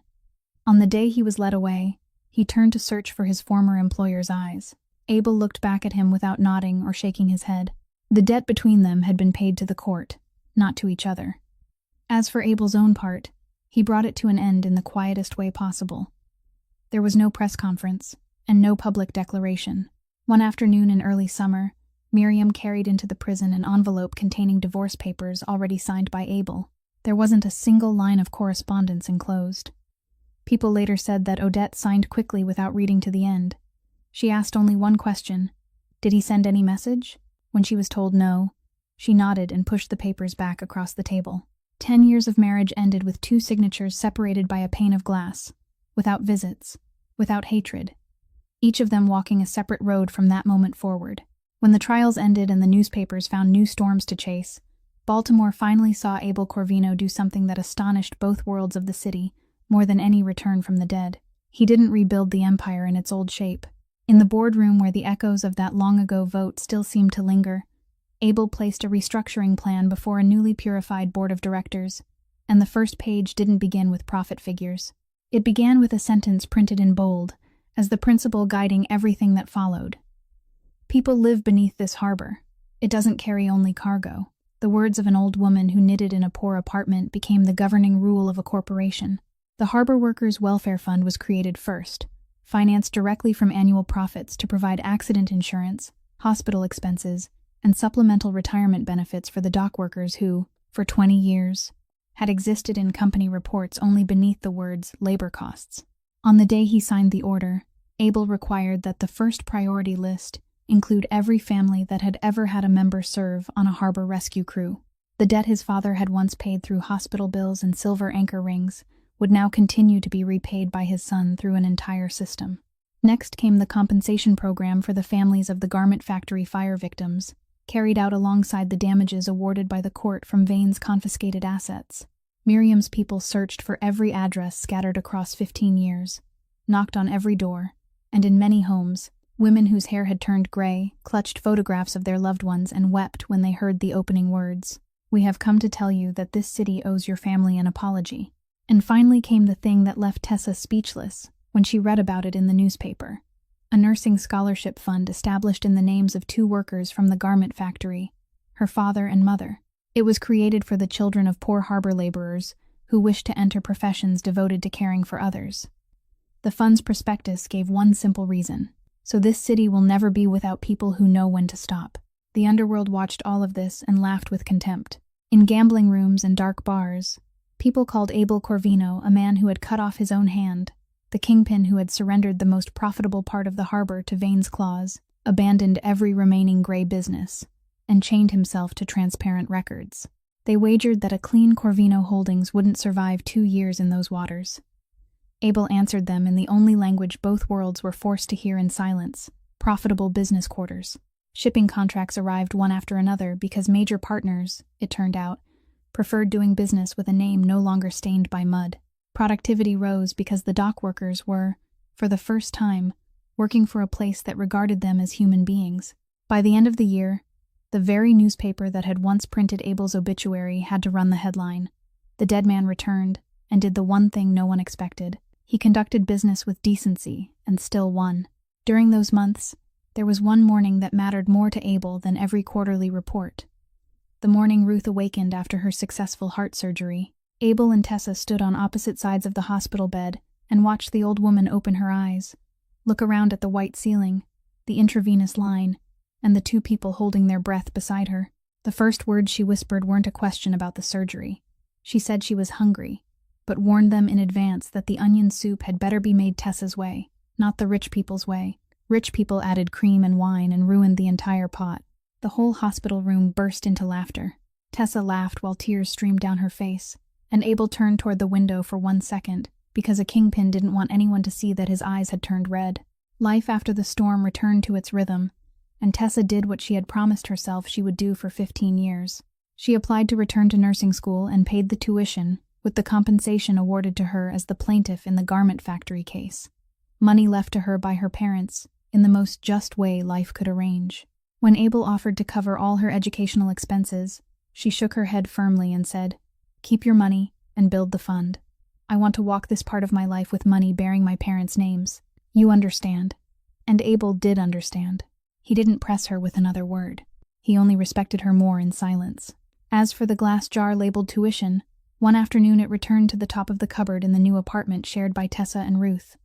On the day he was led away, he turned to search for his former employer's eyes. Abel looked back at him without nodding or shaking his head. The debt between them had been paid to the court, not to each other. As for Abel's own part, he brought it to an end in the quietest way possible. There was no press conference, and no public declaration. One afternoon in early summer, Miriam carried into the prison an envelope containing divorce papers already signed by Abel. There wasn't a single line of correspondence enclosed. People later said that Odette signed quickly without reading to the end. She asked only one question: did he send any message? When she was told no, she nodded and pushed the papers back across the table. 10 years of marriage ended with 2 signatures separated by a pane of glass, without visits, without hatred, each of them walking a separate road from that moment forward. When the trials ended and the newspapers found new storms to chase, Baltimore finally saw Abel Corvino do something that astonished both worlds of the city more than any return from the dead. He didn't rebuild the empire in its old shape. In the boardroom where the echoes of that long-ago vote still seemed to linger, Abel placed a restructuring plan before a newly purified board of directors, and the first page didn't begin with profit figures. It began with a sentence printed in bold, as the principle guiding everything that followed. "People live beneath this harbor. It doesn't carry only cargo." The words of an old woman who knitted in a poor apartment became the governing rule of a corporation. The Harbor Workers' Welfare Fund was created first, financed directly from annual profits to provide accident insurance, hospital expenses, and supplemental retirement benefits for the dock workers who, for 20 years, had existed in company reports only beneath the words labor costs. On the day he signed the order, Abel required that the first priority list include every family that had ever had a member serve on a harbor rescue crew. The debt his father had once paid through hospital bills and silver anchor rings would now continue to be repaid by his son through an entire system. Next came the compensation program for the families of the garment factory fire victims, carried out alongside the damages awarded by the court from Vane's confiscated assets. Miriam's people searched for every address scattered across 15 years, knocked on every door, and in many homes, women whose hair had turned gray clutched photographs of their loved ones and wept when they heard the opening words: "We have come to tell you that this city owes your family an apology." And finally came the thing that left Tessa speechless when she read about it in the newspaper: a nursing scholarship fund established in the names of 2 workers from the garment factory, her father and mother. It was created for the children of poor harbor laborers who wished to enter professions devoted to caring for others. The fund's prospectus gave one simple reason: so this city will never be without people who know when to stop. The underworld watched all of this and laughed with contempt. In gambling rooms and dark bars, people called Abel Corvino a man who had cut off his own hand, the kingpin who had surrendered the most profitable part of the harbor to Vane's claws, abandoned every remaining gray business, and chained himself to transparent records. They wagered that a clean Corvino Holdings wouldn't survive 2 years in those waters. Abel answered them in the only language both worlds were forced to hear in silence: profitable business quarters. Shipping contracts arrived one after another because major partners, it turned out, preferred doing business with a name no longer stained by mud. Productivity rose because the dock workers were, for the first time, working for a place that regarded them as human beings. By the end of the year, the very newspaper that had once printed Abel's obituary had to run the headline: "The dead man returned and did the one thing no one expected. He conducted business with decency and still won." During those months, there was one morning that mattered more to Abel than every quarterly report. The morning Ruth awakened after her successful heart surgery. Abel and Tessa stood on opposite sides of the hospital bed and watched the old woman open her eyes, look around at the white ceiling, the intravenous line, and the 2 people holding their breath beside her. The first words she whispered weren't a question about the surgery. She said she was hungry, but warned them in advance that the onion soup had better be made Tessa's way, not the rich people's way. Rich people added cream and wine and ruined the entire pot. The whole hospital room burst into laughter. Tessa laughed while tears streamed down her face, and Abel turned toward the window for 1 second, because a kingpin didn't want anyone to see that his eyes had turned red. Life after the storm returned to its rhythm, and Tessa did what she had promised herself she would do for 15 years. She applied to return to nursing school and paid the tuition, with the compensation awarded to her as the plaintiff in the garment factory case. Money left to her by her parents, in the most just way life could arrange. When Abel offered to cover all her educational expenses, she shook her head firmly and said, "Keep your money and build the fund. I want to walk this part of my life with money bearing my parents' names. You understand." And Abel did understand. He didn't press her with another word. He only respected her more in silence. As for the glass jar labeled tuition, one afternoon it returned to the top of the cupboard in the new apartment shared by Tessa and Ruth.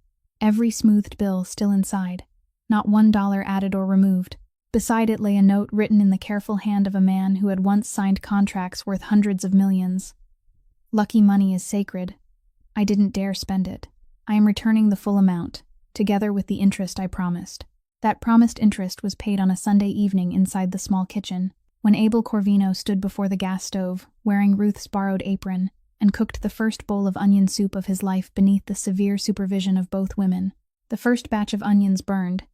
Every smoothed bill still inside, not $1 added or removed. Beside it lay a note written in the careful hand of a man who had once signed contracts worth hundreds of millions. "Lucky money is sacred. I didn't dare spend it. I am returning the full amount, together with the interest I promised." That promised interest was paid on a Sunday evening inside the small kitchen, when Abel Corvino stood before the gas stove, wearing Ruth's borrowed apron, and cooked the first bowl of onion soup of his life beneath the severe supervision of both women. The first batch of onions burned.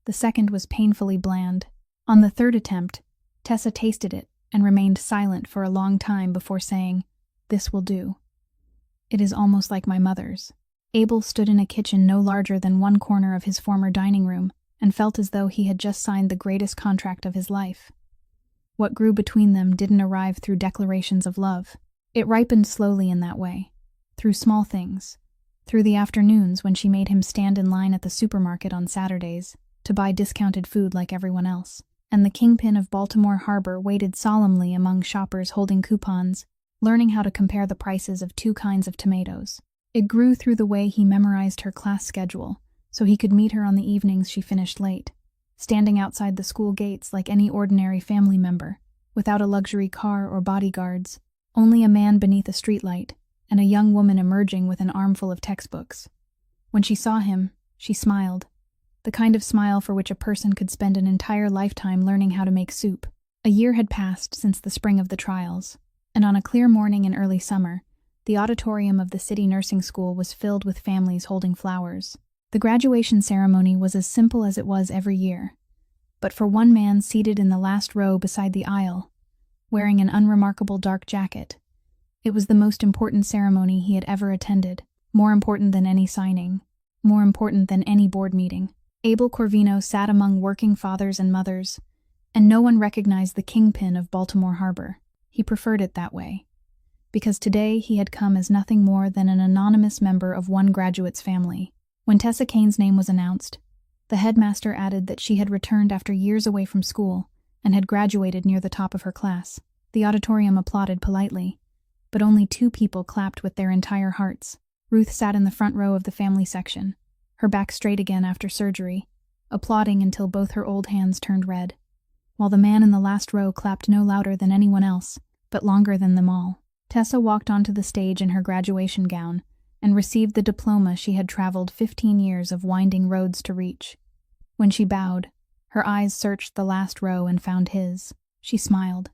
The second was painfully bland. On the third attempt, Tessa tasted it and remained silent for a long time before saying, "This will do. It is almost like my mother's." Abel stood in a kitchen no larger than one corner of his former dining room, and felt as though he had just signed the greatest contract of his life. What grew between them didn't arrive through declarations of love. It ripened slowly in that way, through small things, through the afternoons when she made him stand in line at the supermarket on Saturdays to buy discounted food like everyone else, and the kingpin of Baltimore Harbor waited solemnly among shoppers holding coupons, learning how to compare the prices of 2 kinds of tomatoes. It grew through the way he memorized her class schedule, so he could meet her on the evenings she finished late, standing outside the school gates like any ordinary family member, without a luxury car or bodyguards, only a man beneath a streetlight, and a young woman emerging with an armful of textbooks. When she saw him, she smiled, the kind of smile for which a person could spend an entire lifetime learning how to make soup. A year had passed since the spring of the trials, and on a clear morning in early summer, the auditorium of the city nursing school was filled with families holding flowers. The graduation ceremony was as simple as it was every year, but for one man seated in the last row beside the aisle, wearing an unremarkable dark jacket, it was the most important ceremony he had ever attended, more important than any signing, more important than any board meeting. Abel Corvino sat among working fathers and mothers, and no one recognized the kingpin of Baltimore Harbor. He preferred it that way, because today he had come as nothing more than an anonymous member of one graduate's family. When Tessa Kane's name was announced, the headmaster added that she had returned after years away from school and had graduated near the top of her class. The auditorium applauded politely, but only 2 people clapped with their entire hearts. Ruth sat in the front row of the family section, her back straight again after surgery, applauding until both her old hands turned red, while the man in the last row clapped no louder than anyone else, but longer than them all. Tessa walked onto the stage in her graduation gown and received the diploma she had traveled 15 years of winding roads to reach. When she bowed, her eyes searched the last row and found his. She smiled.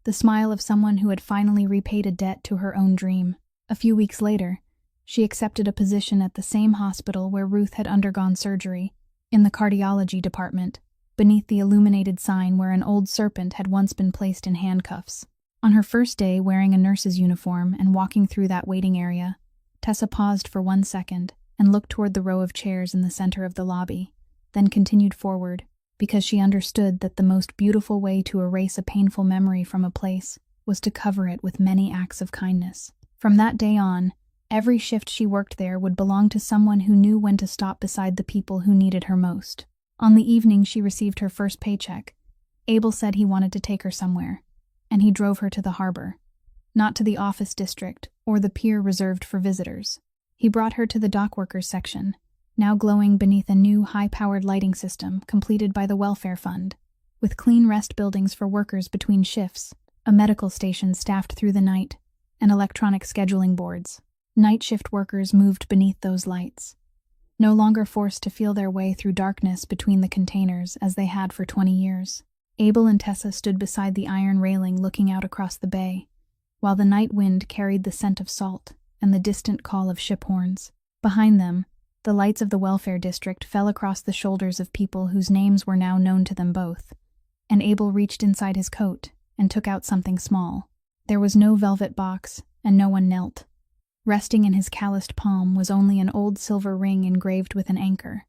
The smile of someone who had finally repaid a debt to her own dream. A few weeks later, she accepted a position at the same hospital where Ruth had undergone surgery, in the cardiology department, beneath the illuminated sign where an old serpent had once been placed in handcuffs. On her first day wearing a nurse's uniform and walking through that waiting area, Tessa paused for 1 second and looked toward the row of chairs in the center of the lobby, then continued forward, because she understood that the most beautiful way to erase a painful memory from a place was to cover it with many acts of kindness. From that day on, every shift she worked there would belong to someone who knew when to stop beside the people who needed her most. On the evening she received her first paycheck, Abel said he wanted to take her somewhere, and he drove her to the harbor, not to the office district or the pier reserved for visitors. He brought her to the dockworkers section, now glowing beneath a new high-powered lighting system completed by the welfare fund. with clean rest buildings for workers between shifts, a medical station staffed through the night, and electronic scheduling boards. Night shift workers moved beneath those lights, no longer forced to feel their way through darkness between the containers as they had for 20 years. Abel and Tessa stood beside the iron railing looking out across the bay, while the night wind carried the scent of salt and the distant call of ship horns. Behind them, the lights of the welfare district fell across the shoulders of people whose names were now known to them both, and Abel reached inside his coat and took out something small. There was no velvet box, and no one knelt. Resting in his calloused palm was only an old silver ring engraved with an anchor,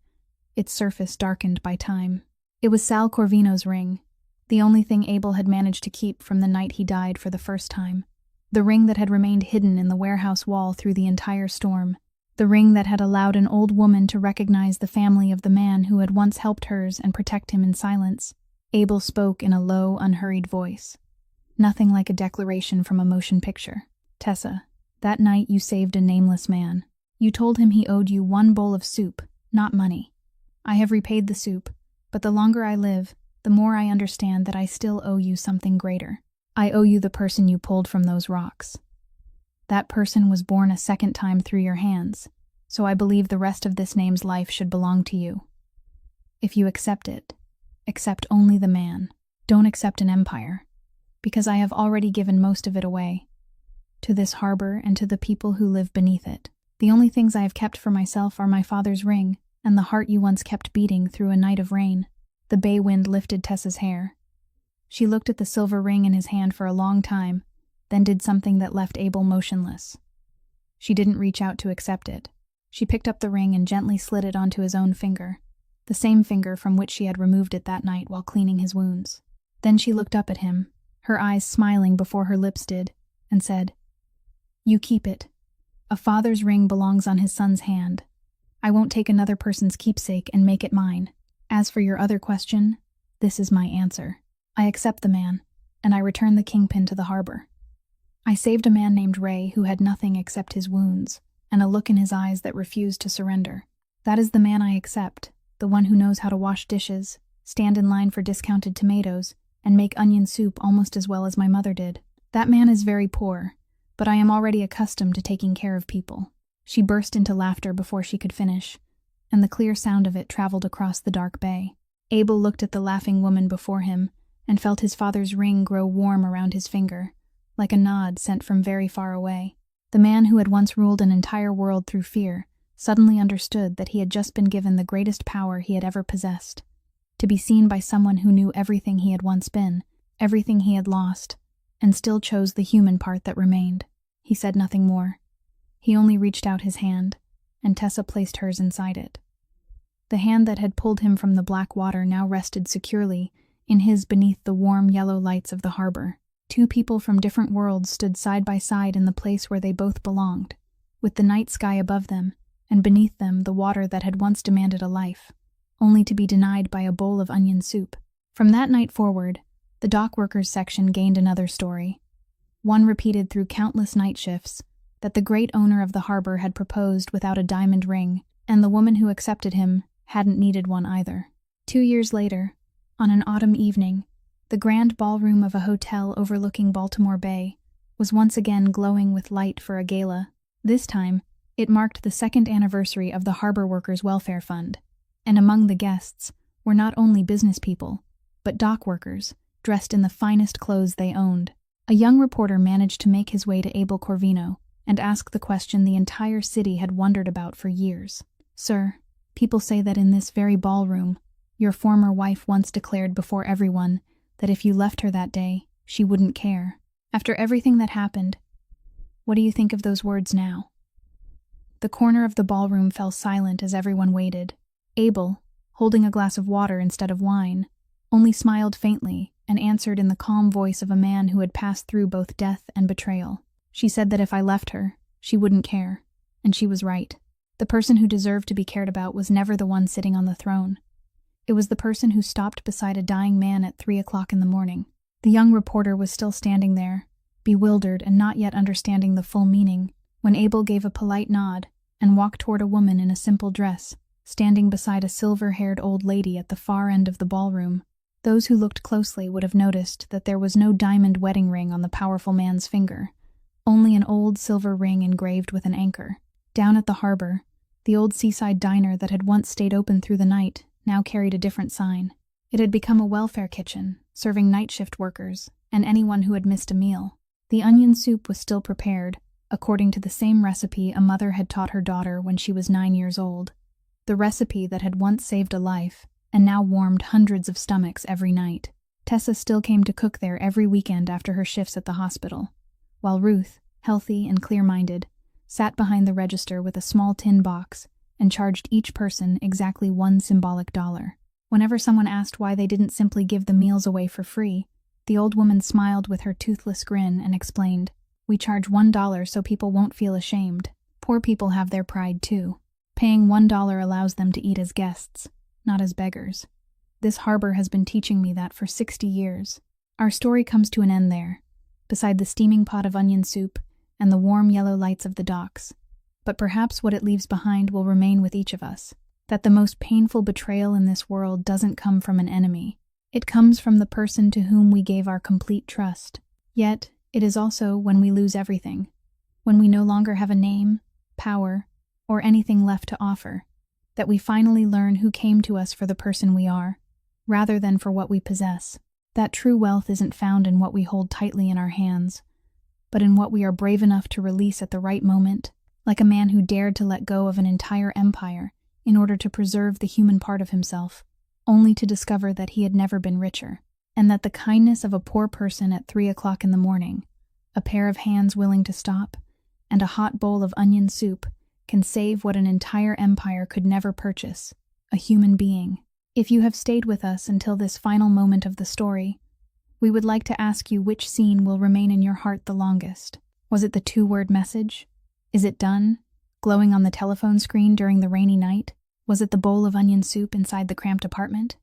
its surface darkened by time. It was Sal Corvino's ring, the only thing Abel had managed to keep from the night he died for the first time. The ring that had remained hidden in the warehouse wall through the entire storm. The ring that had allowed an old woman to recognize the family of the man who had once helped hers and protect him in silence. Abel spoke in a low, unhurried voice. Nothing like a declaration from a motion picture. Tessa, that night you saved a nameless man. You told him he owed you 1 bowl of soup, not money. I have repaid the soup, but the longer I live, the more I understand that I still owe you something greater. I owe you the person you pulled from those rocks. That person was born a second time through your hands, so I believe the rest of this name's life should belong to you. If you accept it, accept only the man. Don't accept an empire, because I have already given most of it away, to this harbor and to the people who live beneath it. The only things I have kept for myself are my father's ring and the heart you once kept beating through a night of rain. The bay wind lifted Tessa's hair. She looked at the silver ring in his hand for a long time, then did something that left Abel motionless. She didn't reach out to accept it. She picked up the ring and gently slid it onto his own finger, the same finger from which she had removed it that night while cleaning his wounds. Then she looked up at him, her eyes smiling before her lips did, and said, "You keep it. A father's ring belongs on his son's hand. I won't take another person's keepsake and make it mine. As for your other question, this is my answer. I accept the man, and I return the kingpin to the harbor. I saved a man named Ray who had nothing except his wounds, and a look in his eyes that refused to surrender. That is the man I accept, the one who knows how to wash dishes, stand in line for discounted tomatoes, and make onion soup almost as well as my mother did. That man is very poor, but I am already accustomed to taking care of people." She burst into laughter before she could finish, and the clear sound of it traveled across the dark bay. Abel looked at the laughing woman before him and felt his father's ring grow warm around his finger, like a nod sent from very far away. The man who had once ruled an entire world through fear suddenly understood that he had just been given the greatest power he had ever possessed, to be seen by someone who knew everything he had once been, everything he had lost, and still chose the human part that remained. He said nothing more. He only reached out his hand, and Tessa placed hers inside it. The hand that had pulled him from the black water now rested securely in his beneath the warm yellow lights of the harbor. Two people from different worlds stood side by side in the place where they both belonged, with the night sky above them, and beneath them the water that had once demanded a life, only to be denied by a bowl of onion soup. From that night forward, the dock workers section gained another story, one repeated through countless night shifts, that the great owner of the harbor had proposed without a diamond ring, and the woman who accepted him hadn't needed one either. 2 years later, on an autumn evening, the grand ballroom of a hotel overlooking Baltimore Bay was once again glowing with light for a gala. This time, it marked the 2nd anniversary of the Harbor Workers Welfare Fund, and among the guests were not only business people, but dock workers, dressed in the finest clothes they owned. A young reporter managed to make his way to Abel Corvino and ask the question the entire city had wondered about for years. "Sir, people say that in this very ballroom, your former wife once declared before everyone that if you left her that day, she wouldn't care. After everything that happened, what do you think of those words now?" The corner of the ballroom fell silent as everyone waited. Abel, holding a glass of water instead of wine, only smiled faintly and answered in the calm voice of a man who had passed through both death and betrayal. "She said that if I left her, she wouldn't care, and she was right. The person who deserved to be cared about was never the one sitting on the throne. It was the person who stopped beside a dying man at 3 o'clock in the morning." The young reporter was still standing there, bewildered and not yet understanding the full meaning, when Abel gave a polite nod and walked toward a woman in a simple dress, standing beside a silver-haired old lady at the far end of the ballroom. Those who looked closely would have noticed that there was no diamond wedding ring on the powerful man's finger, only an old silver ring engraved with an anchor. Down at the harbor, the old seaside diner that had once stayed open through the night now carried a different sign. It had become a welfare kitchen, serving night shift workers and anyone who had missed a meal. The onion soup was still prepared, according to the same recipe a mother had taught her daughter when she was 9 years old. The recipe that had once saved a life and now warmed hundreds of stomachs every night. Tessa still came to cook there every weekend after her shifts at the hospital, while Ruth, healthy and clear-minded, sat behind the register with a small tin box and charged each person exactly $1 symbolic. Whenever someone asked why they didn't simply give the meals away for free, the old woman smiled with her toothless grin and explained, "We charge $1 so people won't feel ashamed. Poor people have their pride too. Paying $1 allows them to eat as guests, not as beggars." This harbor has been teaching me that for 60 years. Our story comes to an end there, beside the steaming pot of onion soup and the warm yellow lights of the docks. But perhaps what it leaves behind will remain with each of us, that the most painful betrayal in this world doesn't come from an enemy. It comes from the person to whom we gave our complete trust. Yet, it is also when we lose everything, when we no longer have a name, power, or anything left to offer, that we finally learn who came to us for the person we are, rather than for what we possess. That true wealth isn't found in what we hold tightly in our hands, but in what we are brave enough to release at the right moment, like a man who dared to let go of an entire empire in order to preserve the human part of himself, only to discover that he had never been richer, and that the kindness of a poor person at 3 o'clock in the morning, a pair of hands willing to stop, and a hot bowl of onion soup can save what an entire empire could never purchase, a human being. If you have stayed with us until this final moment of the story, we would like to ask you which scene will remain in your heart the longest. Was it the 2-word message? "Is it done?" glowing on the telephone screen during the rainy night? Was it the bowl of onion soup inside the cramped apartment?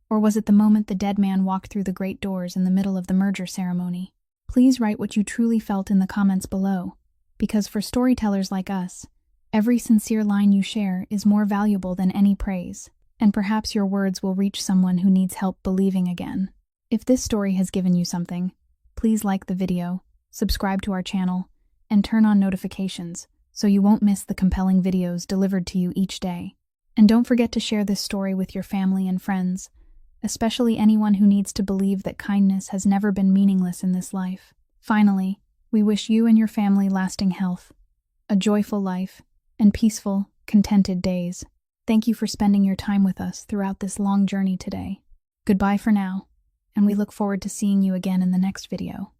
Or was it the moment the dead man walked through the great doors in the middle of the merger ceremony? Please write what you truly felt in the comments below, because for storytellers like us, every sincere line you share is more valuable than any praise, and perhaps your words will reach someone who needs help believing again. If this story has given you something, please like the video, subscribe to our channel, and turn on notifications so you won't miss the compelling videos delivered to you each day. And don't forget to share this story with your family and friends, especially anyone who needs to believe that kindness has never been meaningless in this life. Finally, we wish you and your family lasting health, a joyful life, and peaceful, contented days. Thank you for spending your time with us throughout this long journey today. Goodbye for now, and we look forward to seeing you again in the next video.